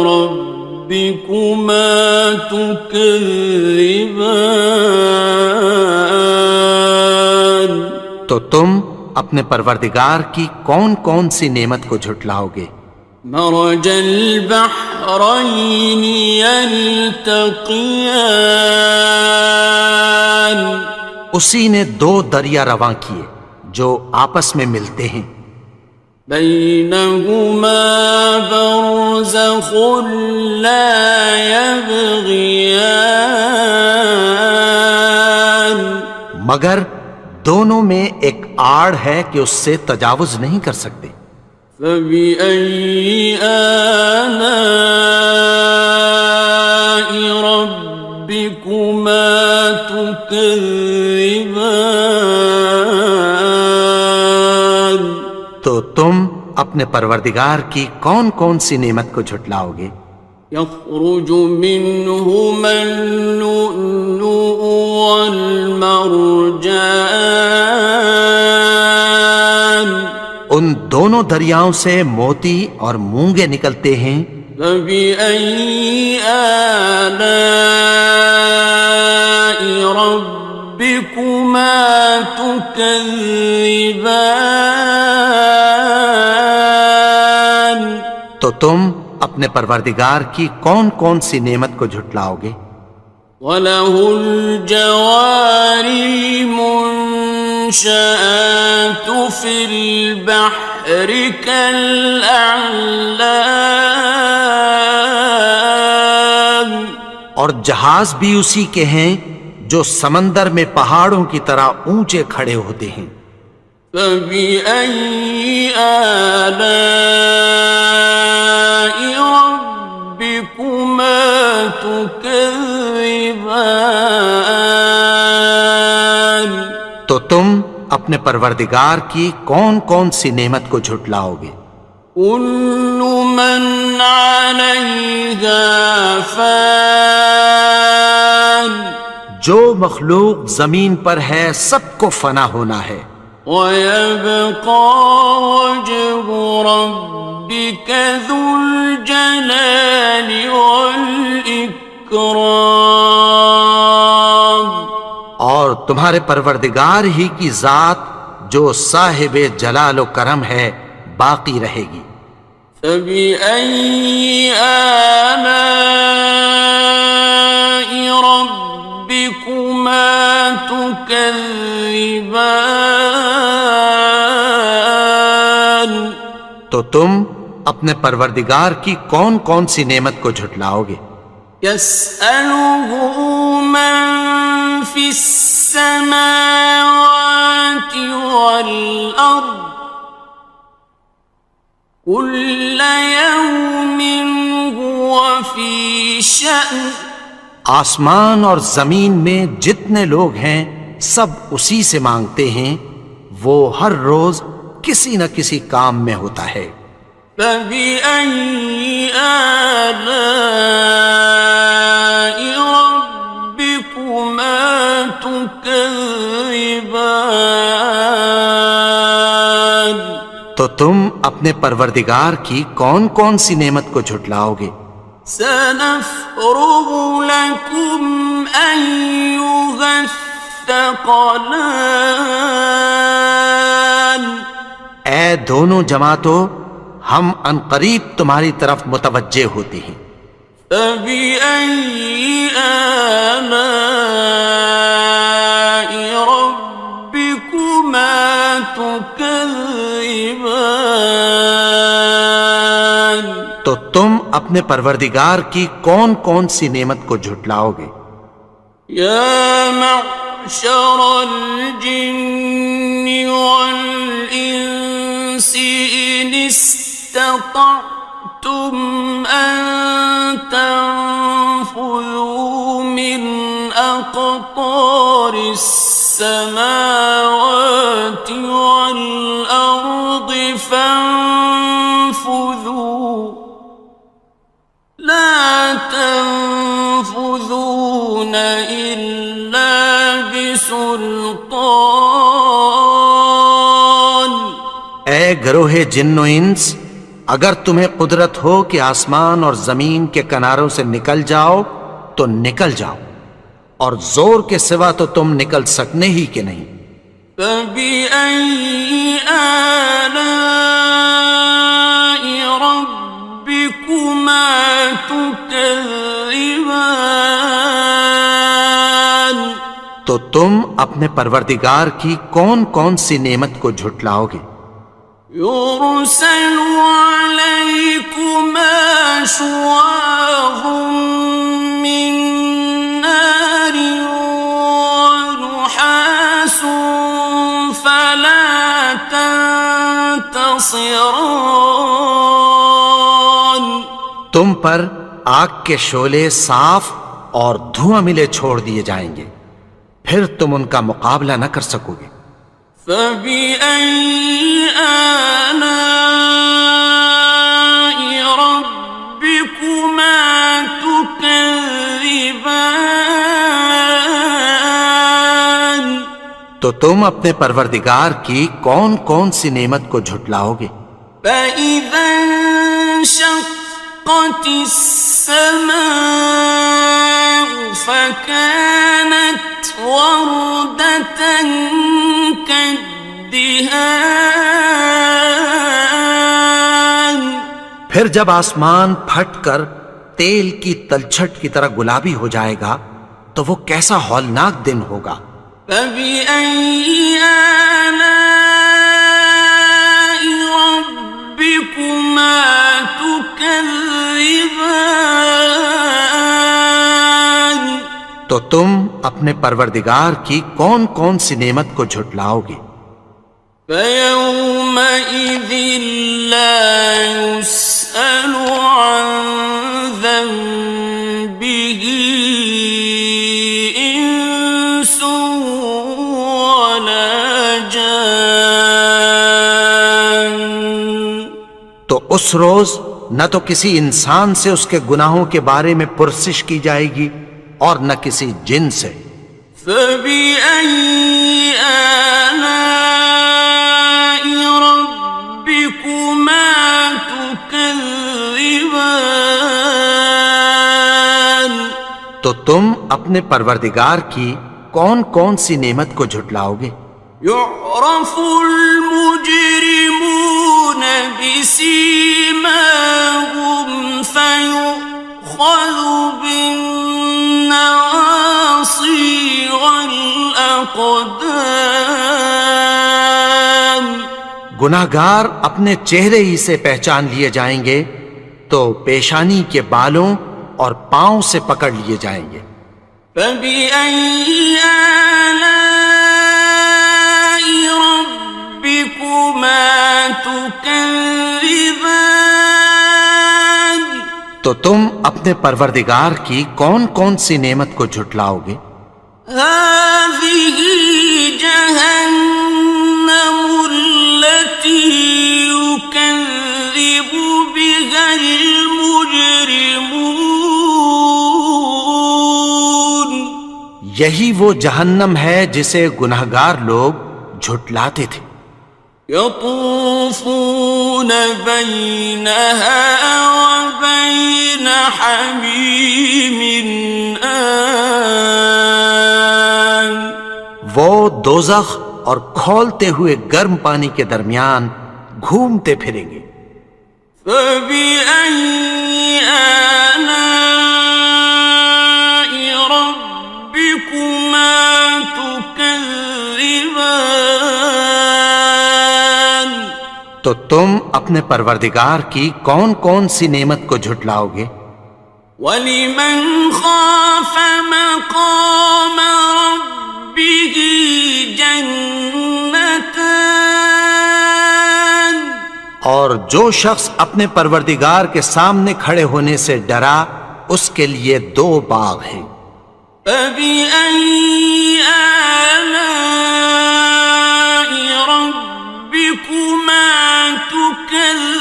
ربكما تكذبان؟ تو تم اپنے پروردگار کی کون کون سی نعمت کو جھٹلاؤ گے؟ مرج البحرين يلتقيان، اسی نے دو دریا رواں کیے جو آپس میں ملتے ہیں، بينهما برزخ لا يبغيان، مگر دونوں میں ایک آڑ ہے کہ اس سے تجاوز نہیں کر سکتے۔ فبأي آلاء ربكما تكذبان؟ تو تم اپنے پروردگار کی کون کون سی نعمت کو جھٹلاؤ گے؟ يخرج منهما اللؤلؤ والمرجان، ان دونوں دریاؤں سے موتی اور مونگے نکلتے ہیں۔ فبأي آلاء ربكما تكذبان؟ تو تم اپنے پروردگار کی کون کون سی نعمت کو جھٹلاؤ گے؟ وَلَهُ الْجَوَارِ الْمُنشَآتُ فِي الْبَحْرِ كَالْأَعْلَامِ، اور جہاز بھی اسی کے ہیں جو سمندر میں پہاڑوں کی طرح اونچے کھڑے ہوتے ہیں۔ فَبِأَيِّ آلَاءِ رَبِّكُمَا تُكَذِّبَانِ؟ تو تم اپنے پروردگار کی کون کون سی نعمت کو جھٹلاؤ گے؟ كُلُّ مَنْ عَلَيْهَا فَانٍ، جو مخلوق زمین پر ہے سب کو فنا ہونا ہے، وَيَبْقَى وَجْهُ رَبِّكَ ذُو الْجَلَالِ وَالْإِكْرَامِ، اور تمہارے پروردگار ہی کی ذات جو صاحب جلال و کرم ہے باقی رہے گی۔ فَبِأَيِّ آلَاءِ رَبِّكُمَا تُكَذِّبَانِ؟ تو تم اپنے پروردگار کی کون کون سی نعمت کو جھٹلاؤ گے؟ يَسْأَلُهُ مَن فِي السَّمَاوَاتِ وَالْأَرْضِ كُلَّ يَوْمٍ هُوَ فِي شَأْنٍ، آسمان اور زمین میں جتنے لوگ ہیں سب اسی سے مانگتے ہیں، وہ ہر روز کسی نہ کسی کام میں ہوتا ہے۔ فَبِأَيِّ آلَاءِ رَبِّكُمَا تُكَذِّبَانِ؟ تو تم اپنے پروردگار کی کون کون سی نعمت کو جھٹلاؤ گے؟ سَنَفْرُغُ لَكُمْ أَيُّهَ الثَّقَلَانِ؟ اے دونوں جماعتوں، ہم عنقریب تمہاری طرف متوجہ ہوتے ہیں۔ فَبِأَيِّ آلَاءِ رَبِّكُمَا تُكَذِّبَانِ؟ تو تم اپنے پروردگار کی کون کون سی نعمت کو جھٹلاؤ گے؟ یا معشر الجن والانس ان استطعتم ان تنفذوا من اقطار السماوات والارض فانفذوا لا تنفذون إلا بسلطان، گروہ جن و انس، اگر تمہیں قدرت ہو کہ آسمان اور زمین کے کناروں سے نکل جاؤ تو نکل جاؤ، اور زور کے سوا تو تم نکل سکنے ہی کہ نہیں۔ فَبِأَيِّ آلَاءِ رَبِّكُمَا تُكَذِّبَانِ، تو تم اپنے پروردگار کی کون کون سی نعمت کو جھٹلاؤ گے؟ يُرْسَلُ عَلَيْكُمَا شُوَاظٌ مِّن نَّارٍ وَنُحَاسٌ فَلَا تَنتَصِرَانِ، تم پر آگ کے شعلے صاف اور دھواں ملے چھوڑ دیے جائیں گے، پھر تم ان کا مقابلہ نہ کر سکو گے۔ فَبِأَيِّ آلَاءِ رَبِّكُمَا تُكَذِّبَانِ، تو تم اپنے پروردگار کی کون کون سی نعمت کو جھٹلاؤ گے؟ فَإِذَا انشَقَّتِ السَّمَاءُ فَكَانَتْ وَرْدَةً كَالدِّهَانِ، پھر جب آسمان پھٹ کر تیل کی تلچھٹ کی طرح گلابی ہو جائے گا تو وہ کیسا ہولناک دن ہوگا۔ فَبِأَيِّ آلَاءِ رَبِّكُمَا تُكَذِّبَانِ، تو تم اپنے پروردگار کی کون کون سی نعمت کو جھٹلاؤ گے؟ فَيَوْمَئِذٍ لَا يُسْأَلُ عَن ذَنبِهِ إِنسٌ وَلَا جَانٌّ، تو اس روز نہ تو کسی انسان سے اس کے گناہوں کے بارے میں پرسش کی جائے گی اور نہ کسی جن سے۔ فَبِأَيِّ آلَاءِ رَبِّكُمَا تُكَذِّبَانِ، تو تم اپنے پروردگار کی کون کون سی نعمت کو جھٹلاؤ گے؟ يُعْرَفُ الْمُجْرِمُونَ بِسِيمَاهُمْ فَيُؤْخَذُ بِالنَّوَاصِي وَالْأَقْدَامِ، گناہگار اپنے چہرے ہی سے پہچان لیے جائیں گے تو پیشانی کے بالوں اور پاؤں سے پکڑ لیے جائیں گے۔ فَبِأَيِّ آلَاءِ رَبِّكُمَا تُكَذِّبَانِ، تو تم اپنے پروردگار کی کون کون سی نعمت کو جھٹلاؤ گے؟ هَٰذِهِ جَهَنَّمُ الَّتِي يُكَذِّبُ بِهَا الْمُجْرِمُونَ، یہی وہ جہنم ہے جسے گناہگار لوگ جھٹلاتے تھے۔ يَطُوفُونَ بَيْنَهَا وَبَيْنَ حَمِيمٍ آنٍ، وہ دوزخ اور کھولتے ہوئے گرم پانی کے درمیان گھومتے پھریں گے۔ فَبِأَيِّ آلَاءِ رَبِّكُمَا تُكَذِّبَانِ، تو تم اپنے پروردگار کی کون کون سی نعمت کو جھٹلاؤ گے؟ وَلِمَنْ خَافَ مَقَامَ رَبِّهِ جَنَّتَانِ، اور جو شخص اپنے پروردگار کے سامنے کھڑے ہونے سے ڈرا اس کے لیے دو باغ ہیں۔ فَبِأَيِّ آلَاءِ رَبِّكُمَا تُكَذِّبَانِ،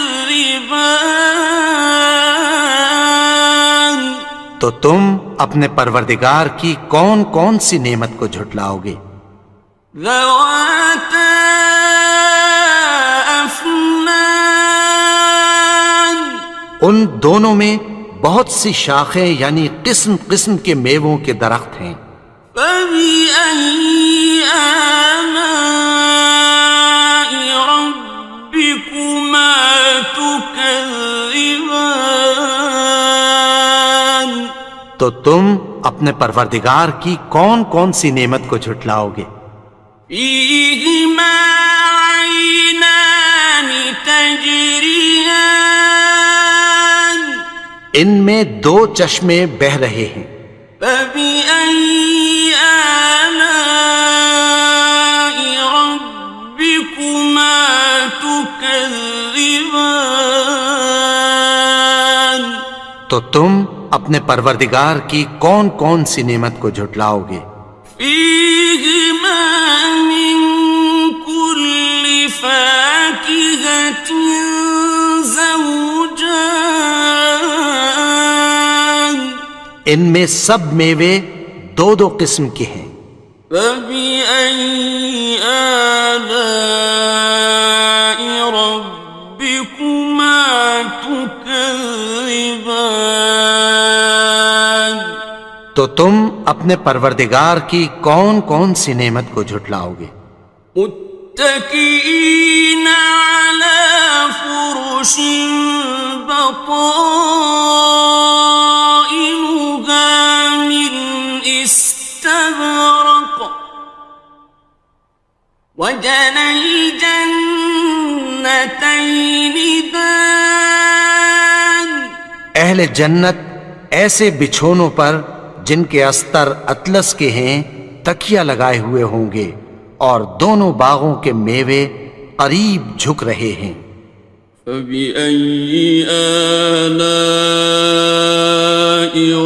تو تم اپنے پروردگار کی کون کون سی نعمت کو جھٹلاؤ گے؟ ذَوَاتَا أَفْنَانٍ دونوں میں بہت سی شاخیں یعنی قسم قسم کے میووں کے درخت ہیں۔ فَبِأَيِّ آلَاءِ رَبِّكُمَا تُكَذِّبَانِ تو تم اپنے پروردگار کی کون کون سی نعمت کو جھٹلاؤ گے؟ فِيهِمَا عَيْنَانِ تَجْرِيَانِ ان میں دو چشمے بہہ رہے ہیں۔ فَبِأَيِّ آلَاءِ رَبِّكُمَا تُكَذِّبَانِ تو تم اپنے پروردگار کی کون کون سی نعمت کو جھٹلاؤ گے؟ فِيهِمَا مِن كُلِّ فَاكِهَةٍ زَوْجَانِ ان میں سب میوے دو دو قسم کے ہیں۔ فَبِأَيِّ آلَاءِ رَبِّكُمَا تُكَذِّبَانِ تو تم اپنے پروردگار کی کون کون سی نعمت کو جھٹلاؤ گے؟ متكئين على فرش بطائنها من استبرق وجنى الجنتين دان اہل جنت ایسے بچھونوں پر جن کے استر اطلس کے ہیں تکیہ لگائے ہوئے ہوں گے، اور دونوں باغوں کے میوے قریب جھک رہے ہیں۔ فَبِأَيِّ آلَاءِ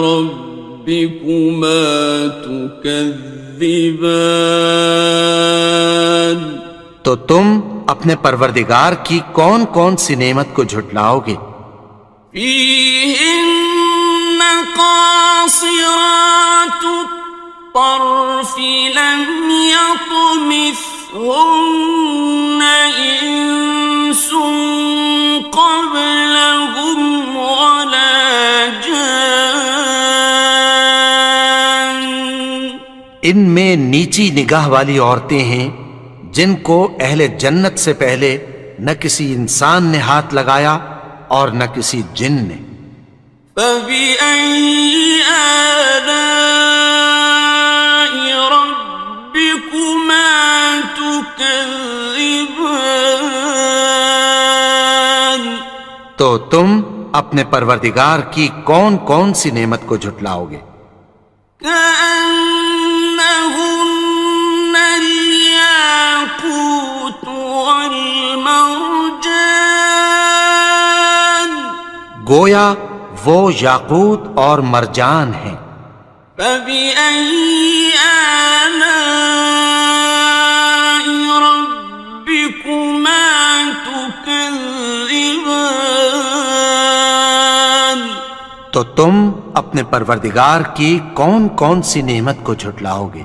رَبِّكُمَا تُكَذِّبَانِ تو تم اپنے پروردگار کی کون کون سی نعمت کو جھٹلاؤ گے؟ فِيهِنَّ قَاصِرَاتُ الطَّرْفِ لَمْ يَطْمِثْهُنَّ إِنسٌ قَبْلَهُمْ وَلَا جَانٌّ ان میں نیچی نگاہ والی عورتیں ہیں جن کو اہل جنت سے پہلے نہ کسی انسان نے ہاتھ لگایا اور نہ کسی جن نے۔ فَبِأَيِّ آلَاءِ رَبِّكُمَا تُكَذِّبَانِ تو تم اپنے پروردگار کی کون کون سی نعمت کو جھٹلاؤ گے؟ كَأَنَّهُنَّ الْيَاقُوتُ وَالْمَرْجَانُ گویا وہ یاقوت اور مرجان ہیں۔ فَبِأَيِّ آلَاءِ رَبِّكُمَا تُكَذِّبَانِ تو تم اپنے پروردگار کی کون کون سی نعمت کو جھٹلاؤ گے؟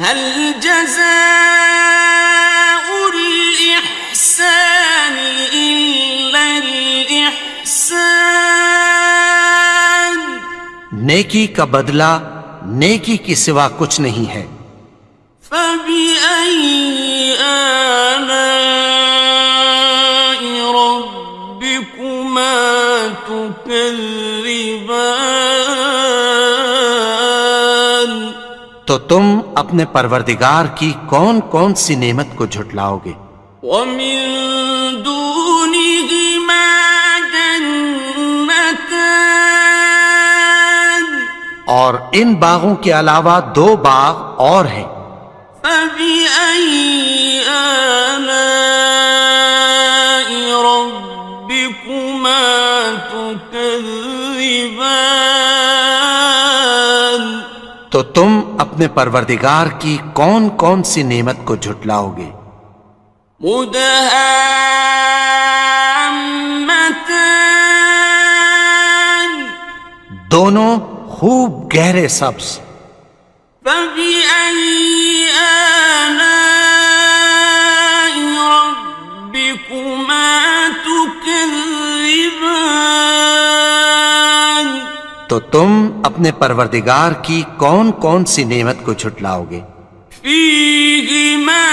هَلْ جَزَاءُ الْإِحْسَانِ إِلَّا الْإِحْسَانُ نیکی کا بدلہ نیکی کی سوا کچھ نہیں ہے۔ فَبِأَيِّ آلَاءِ رَبِّكُمَا تُكَذِّبَانِ تو تم اپنے پروردگار کی کون کون سی نعمت کو جھٹلاؤ گے؟ وَمِن دُونِهِمَا جَنَّتَانِ اور ان باغوں کے علاوہ دو باغ اور ہیں۔ فَبِأَيِّ آلَاءِ رَبِّكُمَا تُكَذِّبَانِ تو تم اپنے پروردگار کی کون کون سی نعمت کو جھٹلاؤ گے؟ مُدْهَامَّتَانِ دونوں خوب گہرے سبز۔ فَبِأَيِّ آلَاءِ رَبِّكُمَا تُكَذِّبَانِ تو تم اپنے پروردگار کی کون کون سی نعمت کو جھٹلاؤ گے؟ فيهما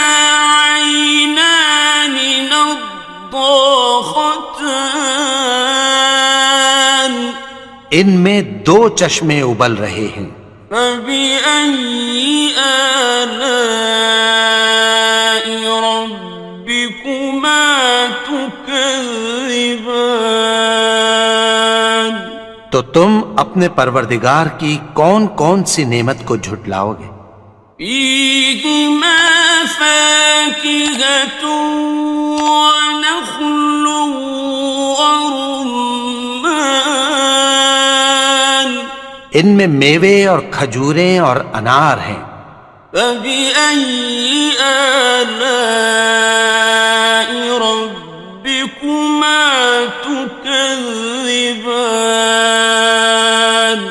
عينان نضاختان ان میں دو چشمے ابل رہے ہیں، فبأي آلاء ربكما تكذبان تو تم اپنے پروردگار کی کون کون سی نعمت کو جھٹلاؤ گے؟ فيهما فاكهة ونخل ورمان ان میں میوے اور کھجوریں اور انار ہیں۔ فبأي آلاء ربكما تكذبان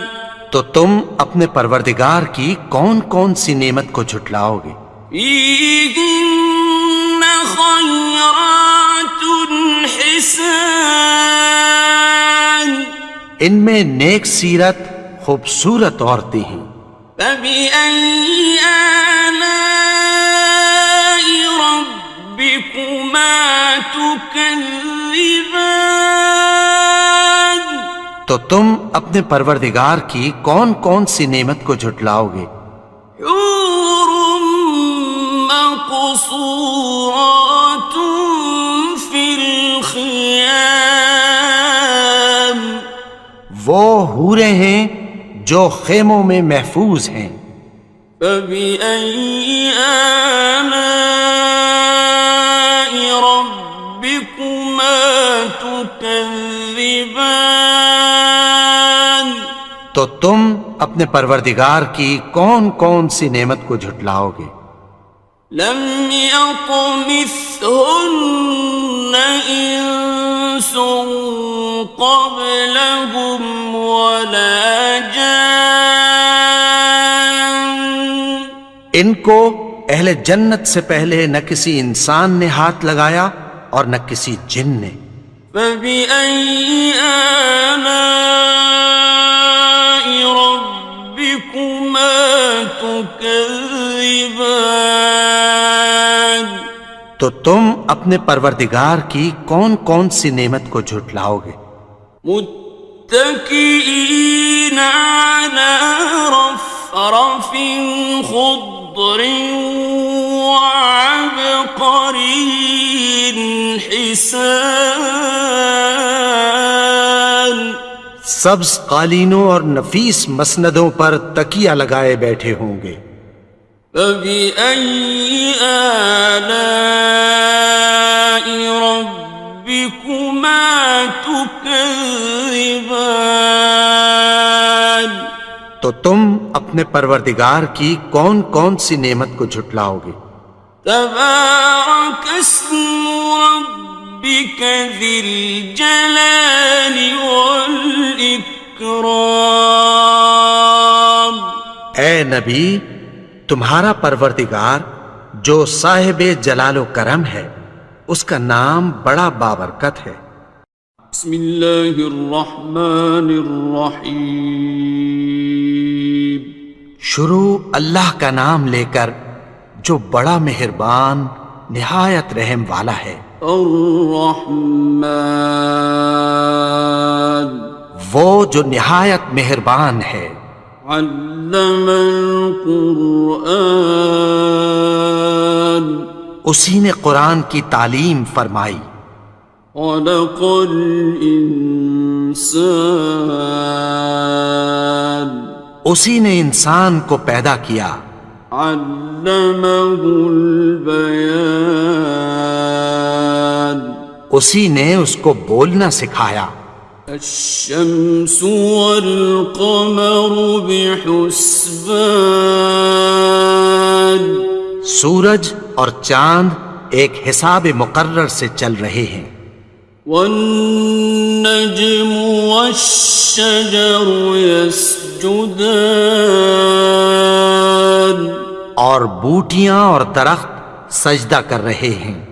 تو تم اپنے پروردگار کی کون کون سی نعمت کو جھٹلاؤ گے؟ فيهن خيرات حسان ان میں نیک سیرت خوبصورت عورتیں ہیں۔ فبأي آلاء ربكما تكذبان تو تم اپنے پروردگار کی کون کون سی نعمت کو جھٹلاؤ گے؟ حور مقصورات في الخيام وہ حوریں ہیں جو خیموں میں محفوظ ہیں۔ فبأي آلاء ربكما تكذبان تو تم اپنے پروردگار کی کون کون سی نعمت کو جھٹلاؤ گے؟ لم يطمثهن إنس قبلهم ولا جان ان کو اہل جنت سے پہلے نہ کسی انسان نے ہاتھ لگایا اور نہ کسی جن نے۔ فبأي آلاء ربكما تكذبان تو تم اپنے پروردگار کی کون کون سی نعمت کو جھٹلاؤ گے؟ متكئين على رفرف خضر وعبقري حسان سبز قالینوں اور نفیس مسندوں پر تکیہ لگائے بیٹھے ہوں گے۔ فبأي آلاء ربكما تكذبان تو تم اپنے پروردگار کی کون کون سی نعمت کو جھٹلاؤ گے؟ تبارك اسم ربك ذي الجلال والإكرام اے نبی، تمہارا پروردگار جو صاحب جلال و کرم ہے، اس کا نام بڑا بابرکت ہے۔ بسم اللہ الرحمن الرحیم شروع اللہ کا نام لے کر جو بڑا مہربان نہایت رحم والا ہے۔ الرحمن وہ جو نہایت مہربان ہے۔ علم القرآن اسی نے قرآن کی تعلیم فرمائی۔ خلق الانسان اسی نے انسان کو پیدا کیا۔ علمہ البیان اسی نے اس کو بولنا سکھایا۔ الشمس والقمر بحسبان سورج اور چاند ایک حساب مقرر سے چل رہے ہیں۔ والنجم والشجر يسجدان اور بوٹیاں اور درخت سجدہ کر رہے ہیں۔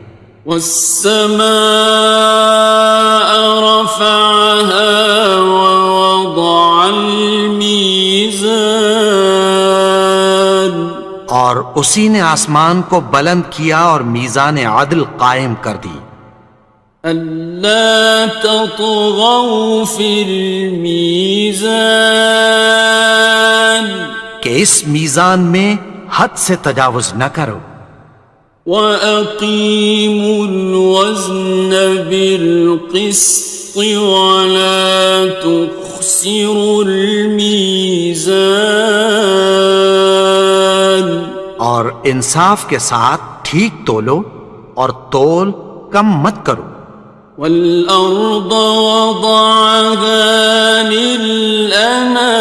والسماء رفعها ووضع اور اسی نے آسمان کو بلند کیا اور میزان عدل قائم کر دی ألا تطغوا في الميزان کہ اس میزان میں حد سے تجاوز نہ کرو وأقيموا الوزن بالقسط ولا تخسروا الميزان اور انصاف کے ساتھ ٹھیک تولو اور تول کم مت کرو والأرض وضعها للأنام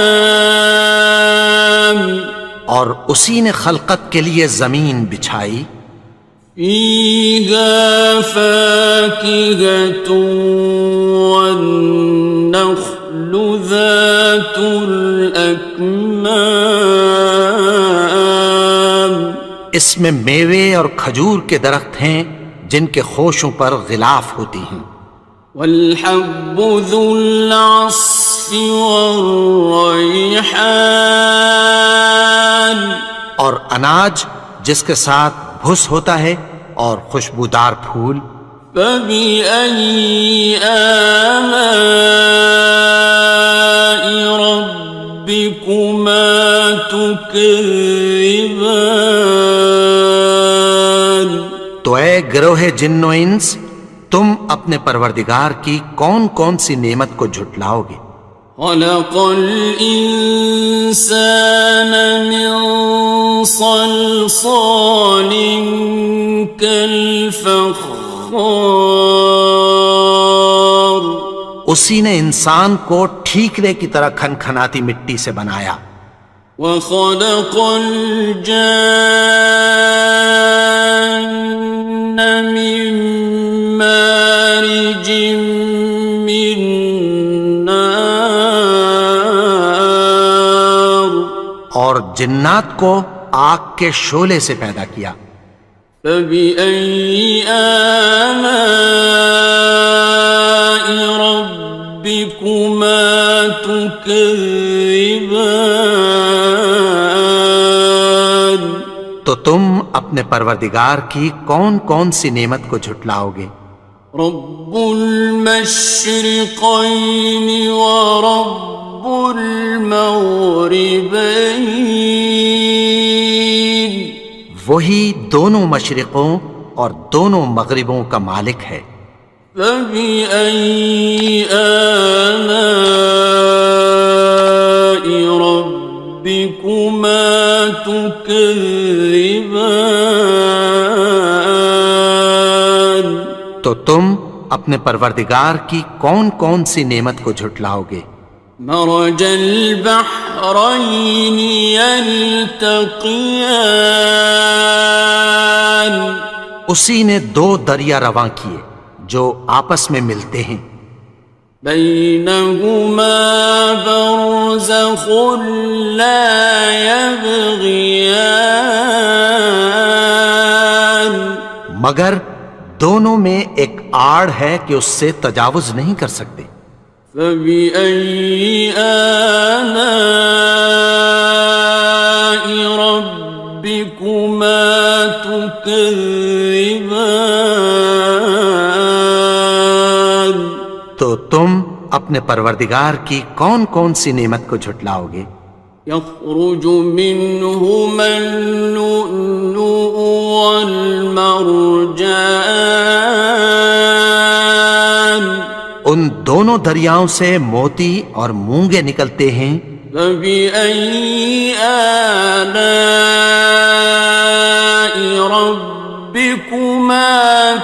اور اسی نے خلقت کے لیے زمین بچھائی فيها فاكهة والنخل ذات الأكمام اس میں میوے اور کھجور کے درخت ہیں جن کے خوشوں پر غلاف ہوتی ہیں والحب ذو العصف والريحان اور اناج جس کے ساتھ بھس ہوتا ہے اور خوشبودار پھول فبأي آلاء ربكما تكذبان تو اے گروہ جن و انس تم اپنے پروردگار کی کون کون سی نعمت کو جھٹلاؤ گے خلق الإنسان من صلصال كالفخار اسی نے انسان کو ٹھیکرے کی طرح کھنکھناتی مٹی سے بنایا وخلق الجان من مارج من نار اور جنات کو آگ کے شعلے سے پیدا کیا فبأي آلاء ربكما تكذبان تو تم اپنے پروردگار کی کون کون سی نعمت کو جھٹلاؤ گے رب المشرقين ورب المغربين وہی دونوں مشرقوں اور دونوں مغربوں کا مالک ہے فبأي آلاء ربكما تكذبان تو تم اپنے پروردگار کی کون کون سی نعمت کو جھٹلاؤ گے مرج البحرين يلتقيان اسی نے دو دریا رواں کیے جو آپس میں ملتے ہیں بينهما برزخ لا يبغيان مگر دونوں میں ایک آڑ ہے کہ اس سے تجاوز نہیں کر سکتے فبأي آلاء ربكما تكذبان تو تم اپنے پروردگار کی کون کون سی نعمت کو جھٹلاؤ گے يخرج منهما اللؤلؤ والمرجان ان دونوں دریاؤں سے موتی اور مونگے نکلتے ہیں فبأي آلاء ربكما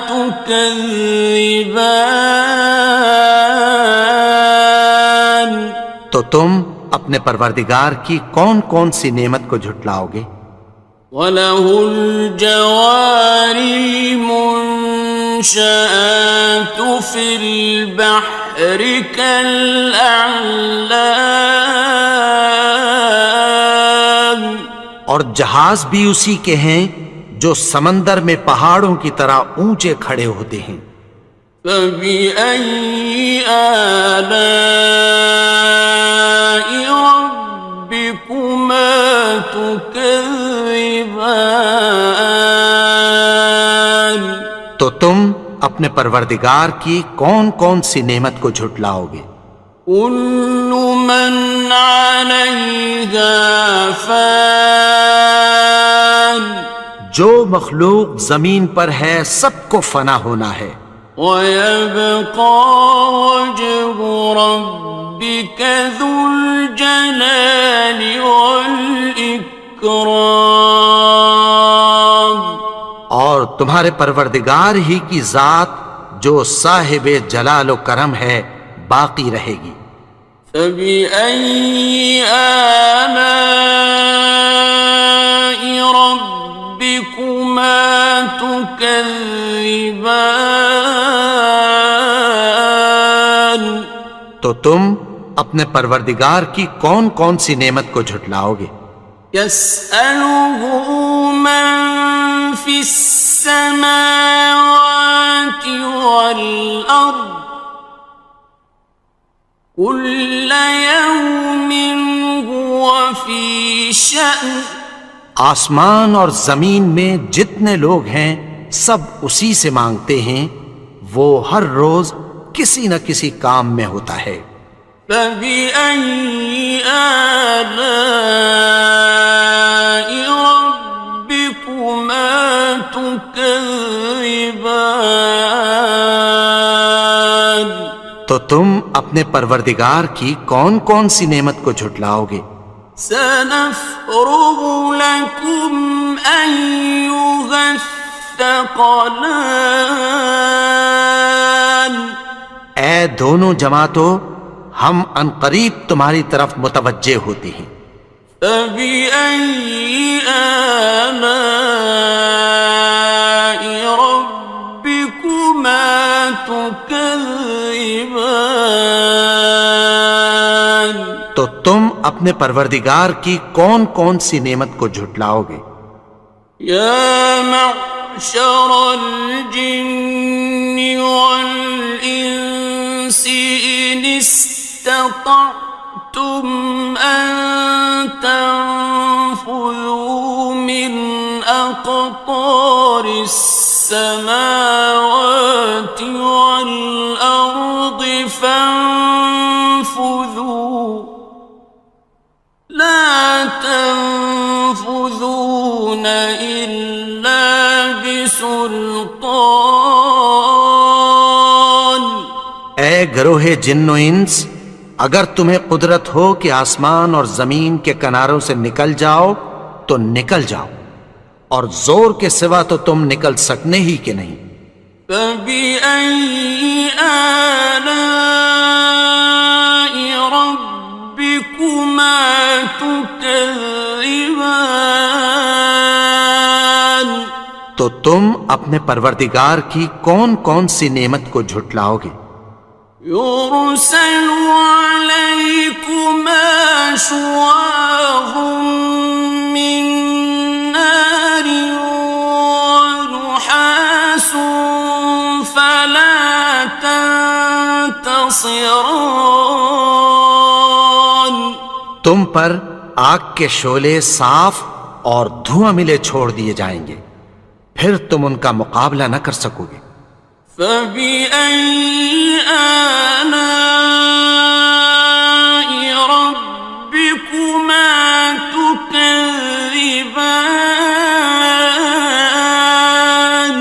تكذبان تو تم اپنے پروردگار کی کون کون سی نعمت کو جھٹلاؤ گے وَلَهُ الْجَوَارِ الْمُنشَآتُ فِي الْبَحْرِ كَالْأَعْلَامِ اور جہاز بھی اسی کے ہیں جو سمندر میں پہاڑوں کی طرح اونچے کھڑے ہوتے ہیں فَبِأَيِّ آلَاءِ رَبِّكُمَا تُكَذِّبَانِ تو تم اپنے پروردگار کی کون کون سی نعمت کو جھٹلاؤ گے؟ كل من عليها فان جو مخلوق زمین پر ہے سب کو فنا ہونا ہے، ويبقى وجه ربك ذو الجلال والإكرام اور تمہارے پروردگار ہی کی ذات جو صاحب جلال و کرم ہے باقی رہے گی۔ فبأي آلاء ربكما تكذبان تو تم اپنے پروردگار کی کون کون سی نعمت کو جھٹلاؤ گے؟ يسأله من في السماوات والأرض كل يوم هو في شأن آسمان اور زمین میں جتنے لوگ ہیں سب اسی سے مانگتے ہیں، وہ ہر روز کسی نہ کسی کام میں ہوتا ہے۔ فبأي آلاء ربكما تكذبان تو تم اپنے پروردگار کی کون کون سی نعمت کو جھٹلاؤ گے؟ سنفرغ لكم أيها الثقلان اے دونوں جماعتوں، ہم عنقریب تمہاری طرف متوجہ ہوتے ہیں۔ فبأي آلاء ربكما تكذبان تو تم اپنے پروردگار کی کون کون سی نعمت کو جھٹلاؤ گے؟ يا معشر الجن والإنس إن استطعتم أن تنفذوا من أقطار السماوات والأرض فانفذوا لا تنفذون إلا بسلطان اے گروہ جن و انس، اگر تمہیں قدرت ہو کہ آسمان اور زمین کے کناروں سے نکل جاؤ تو نکل جاؤ، اور زور کے سوا تو تم نکل سکنے ہی کہ نہیں۔ فبأي آلاء ربكما تكذبان تو تم اپنے پروردگار کی کون کون سی نعمت کو جھٹلاؤ گے؟ يرسل عليكما شواظ من نار ونحاس فلا تنتصران تم پر آگ کے شعلے صاف اور دھواں ملے چھوڑ دیے جائیں گے، پھر تم ان کا مقابلہ نہ کر سکو گے۔ فبأي آلاء ربكما تكذبان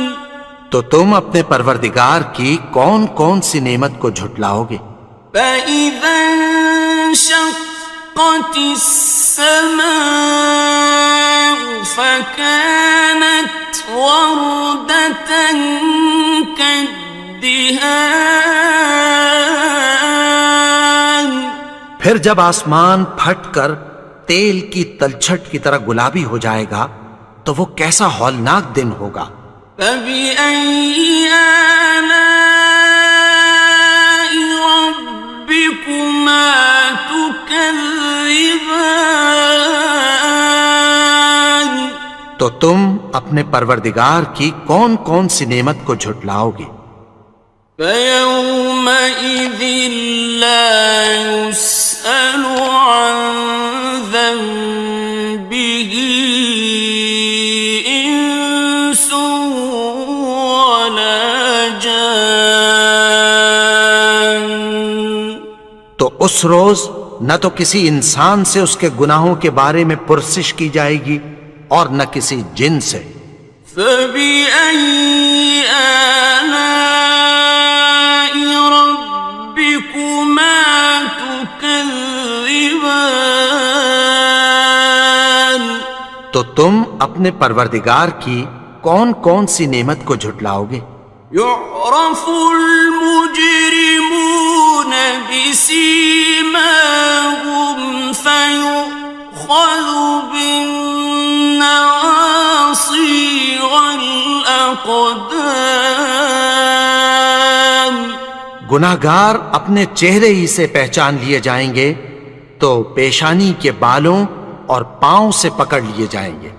تو تم اپنے پروردگار کی کون کون سی نعمت کو جھٹلاؤ گے؟ فإذا انشقت السماء فكانت وردة كالدهان پھر جب آسمان پھٹ کر تیل کی تلچھٹ کی طرح گلابی ہو جائے گا تو وہ کیسا ہولناک دن ہوگا۔ فبأي آلاء ربكما تكذبان تو تم اپنے پروردگار کی کون کون سی نعمت کو جھٹلاؤ گے؟ فيومئذ لا يسأل عن ذنبه اس روز نہ تو کسی انسان سے اس کے گناہوں کے بارے میں پرسش کی جائے گی اور نہ کسی جن سے۔ فَبِأَيِّ آلَاءِ رَبِّكُمَا تُكَذِّبَانِ، تو تم اپنے پروردگار کی کون کون سی نعمت کو جھٹلاؤ گے؟ يعرف المجرمون بسيماهم فيؤخذ بالنواصي والأقدام۔ گناہگار اپنے چہرے ہی سے پہچان لیے جائیں گے تو پیشانی کے بالوں اور پاؤں سے پکڑ لیے جائیں گے۔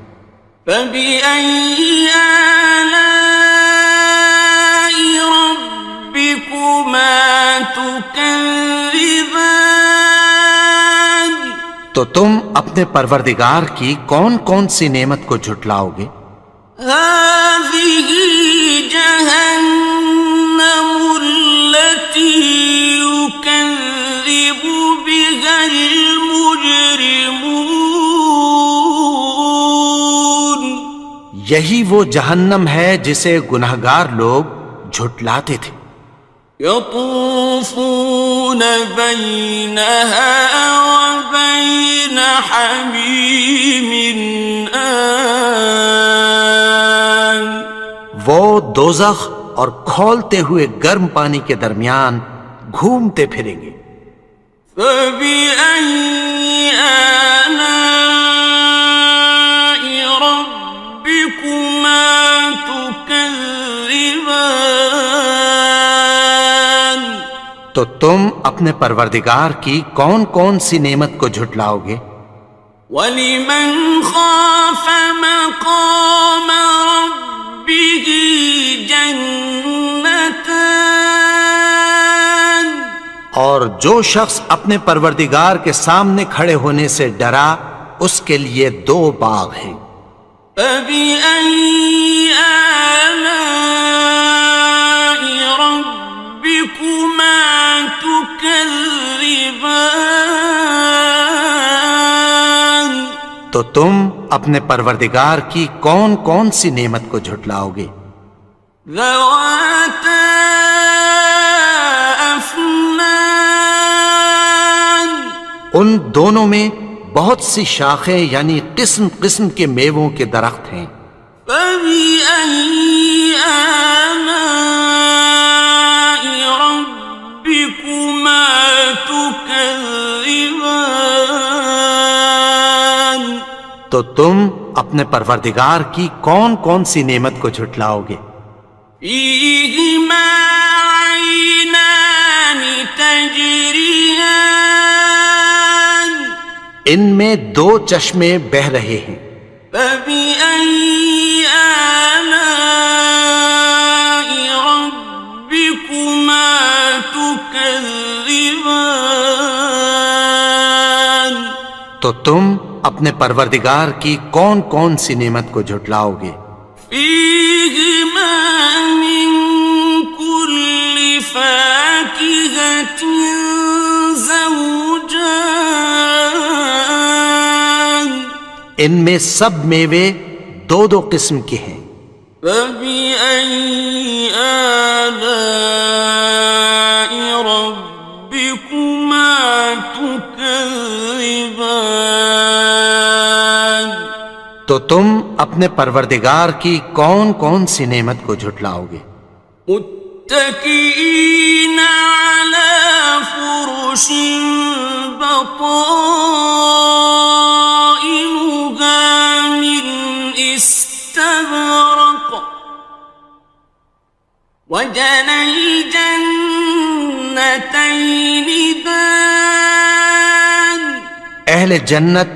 فَبِأَيِّ آلَاءِ رَبِّكُمَا تُكَذِّبَانِ، تو تم اپنے پروردگار کی کون کون سی نعمت کو جھٹلاؤ گے؟ هَٰذِهِ جَهَنَّمُ الَّتِي يُكَذِّبُ بِهَا الْمُجْرِمُونَ، یہی وہ جہنم ہے جسے گناہگار لوگ جھٹلاتے تھے۔ يطوفون بينها وبين حميم آن، وہ دوزخ اور کھولتے ہوئے گرم پانی کے درمیان گھومتے پھریں گے۔ فبأي آلاء ربكما تكذبان، تو تم اپنے پروردگار کی کون کون سی نعمت کو جھٹلاؤ گے؟ ولمن خاف مقام ربه جنتان، اور جو شخص اپنے پروردگار کے سامنے کھڑے ہونے سے ڈرا اس کے لیے 2 باغ ہیں۔ فبأي آلاء ربكما تكذبان، تو تم اپنے پروردگار کی کون کون سی نعمت کو جھٹلاؤ گے؟ ذواتا افنان، ان دونوں میں بہت سی شاخیں یعنی قسم قسم کے میووں کے درخت ہیں۔ فبأي آلاء ربكما تكذبان، تو تم اپنے پروردگار کی کون کون سی نعمت کو جھٹلاؤ گے؟ فيهما عينان تجريان، ان میں 2 چشمے بہہ رہے ہیں۔ فبأي آلاء ربكما تكذبان، تو تم اپنے پروردگار کی کون کون سی نعمت کو جھٹلاؤ گے؟ فيهما من كل فاكهة زوجان، ان میں سب میوے 2 قسم کے ہیں۔ فبأي آلاء ربكما تكذبان، تو تم اپنے پروردگار کی کون کون سی نعمت کو جھٹلاؤ گے؟ متكئين على فرش بطائنها من استبرق، وجنى الجنتين دان، اہل جنت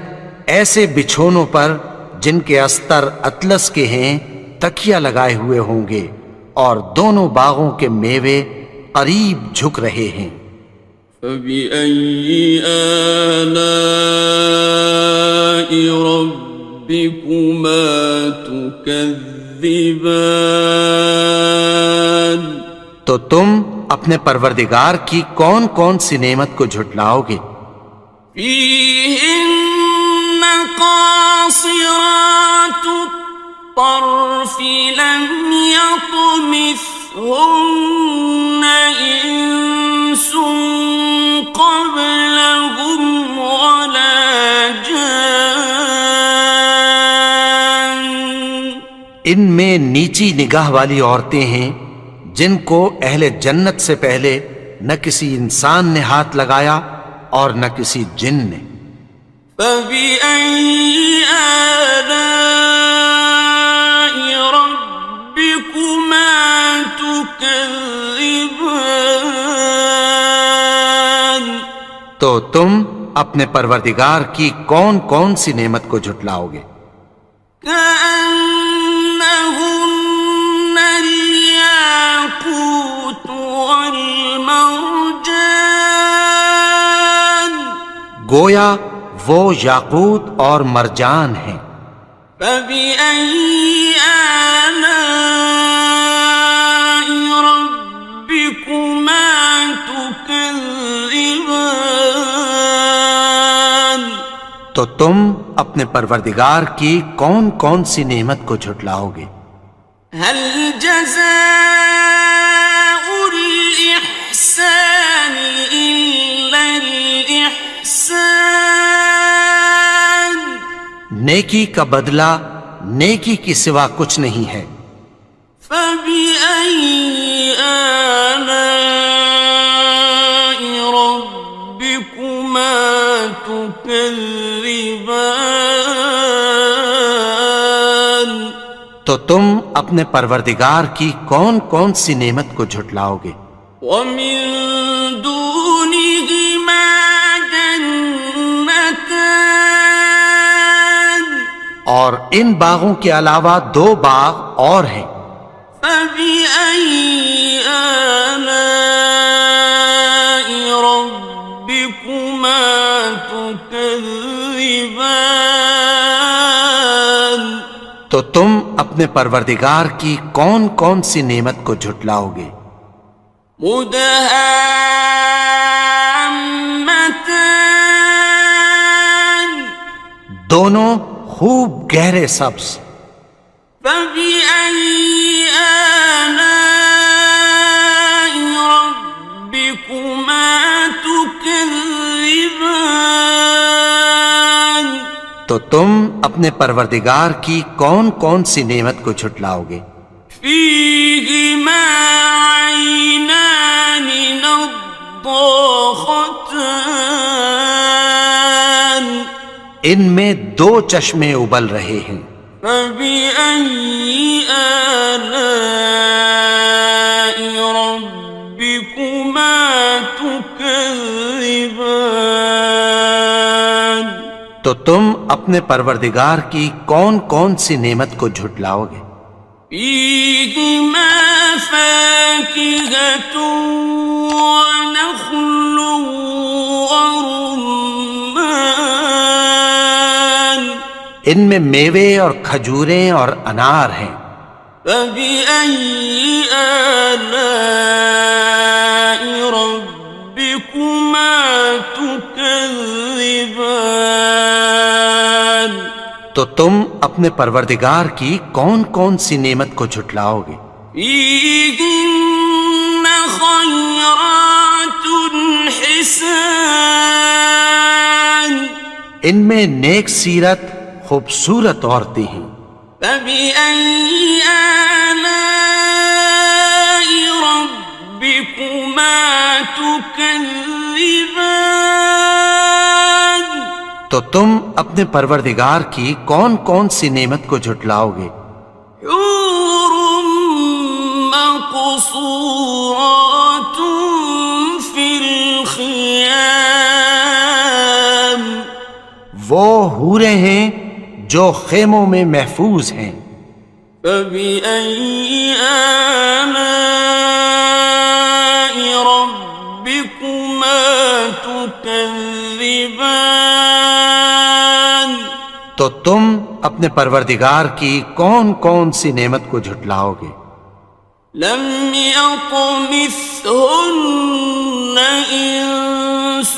ایسے بچھونوں پر جن کے استر اطلس کے ہیں تکیہ لگائے ہوئے ہوں گے اور دونوں باغوں کے میوے قریب جھک رہے ہیں۔ فبأي آلاء ربكما تكذبان، تو تم اپنے پروردگار کی کون کون سی نعمت کو جھٹلاؤ گے؟ فيهن قاصرات الطرف لم يطمثهن إنس قبلهم ولا جان. ان میں نیچی نگاہ والی عورتیں ہیں جن کو اہل جنت سے پہلے نہ کسی انسان نے ہاتھ لگایا اور نہ کسی جن نے. فبأي آلاء ربكما تكذبان. تو تم اپنے پروردگار کی کون کون سی نعمت کو جھٹلاؤ گے؟ كأنهن الياقوت والمرجان. گویا وہ یاقوت اور مرجان ہیں. فبأي آلاء ربكما تكذبان. تو تم اپنے پروردگار کی کون کون سی نعمت کو جھٹلاؤ گے؟ هل جزاء الإحسان إلا الإحسان. نیکی کا بدلہ نیکی کی سوا کچھ نہیں ہے. فبأي آلاء ربكما تكذبان. تو تم اپنے پروردگار کی کون کون سی نعمت کو جھٹلاؤ گے؟ ومن دونهما جنتان. اور ان باغوں کے علاوہ دو باغ اور ہیں. فبأي آلاء ربكما تكذبان. تو تم اپنے پروردگار کی کون کون سی نعمت کو جھٹلاؤ گے؟ مدهامتان. دونوں خوب گہرے سبز. فبأي آلاء ربكما تكذبان. تو تم اپنے پروردگار کی کون کون سی نعمت کو جھٹلاؤ گے؟ فيهما عينان نضاختان. ان میں دو چشمے ابل رہے ہیں. فبأي آلاء ربكما تكذبان. تو تم اپنے پروردگار کی کون کون سی نعمت کو جھٹلاؤ گے؟ فيهما فاكهة ونخل ورمان. ان میں میوے اور کھجوریں اور انار ہیں. فبأي آلاء ربكما تكذبان. تو تم اپنے پروردگار کی کون کون سی نعمت کو جھٹلاؤ گے؟ فيهن خيرات حسان. ان میں نیک سیرت خوبصورت عورتیں ہیں. فبأي آلاء ربكما تكذبان. تو تم اپنے پروردگار کی کون کون سی نعمت کو جھٹلاؤ گے؟ حور مقصورات في الخيام. وہ حوریں ہیں جو خیموں میں محفوظ ہیں. فبأي آلاء ربكما تكذبان. تو تم اپنے پروردگار کی کون کون سی نعمت کو جھٹلاؤ گے؟ لم يطمثهن إنس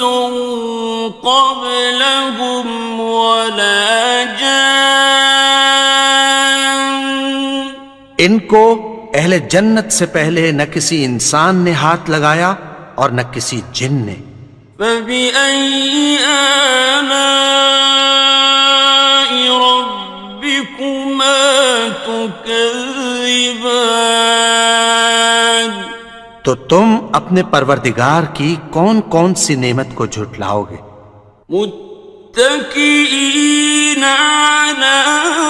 قبلهم ولا جان ان کو اہل جنت سے پہلے نہ کسی انسان نے ہاتھ لگایا اور نہ کسی جن نے. فبأي آلاء ربكما تكذبان تو تم اپنے پروردگار کی کون کون سی نعمت کو جھٹلاؤ گے؟ متكئين على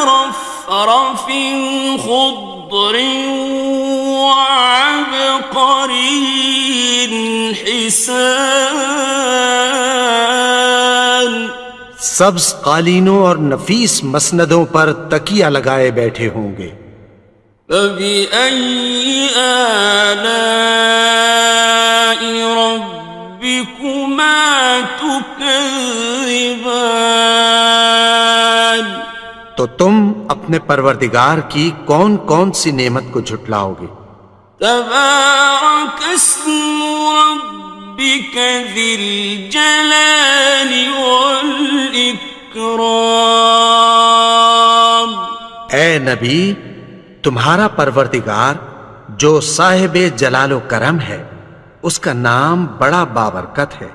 رفرف خضر وعبقري حسان سبز قالینوں اور نفیس مسندوں پر تکیہ لگائے بیٹھے ہوں گے. فبأي آلاء ربكما تكذبان تو تم اپنے پروردگار کی کون کون سی نعمت کو جھٹلاؤ گے؟ تبارك اسم ربك ذي الجلال والإكرام. اے نبی، تمہارا پروردگار جو صاحب جلال و کرم ہے، اس کا نام بڑا بابرکت ہے.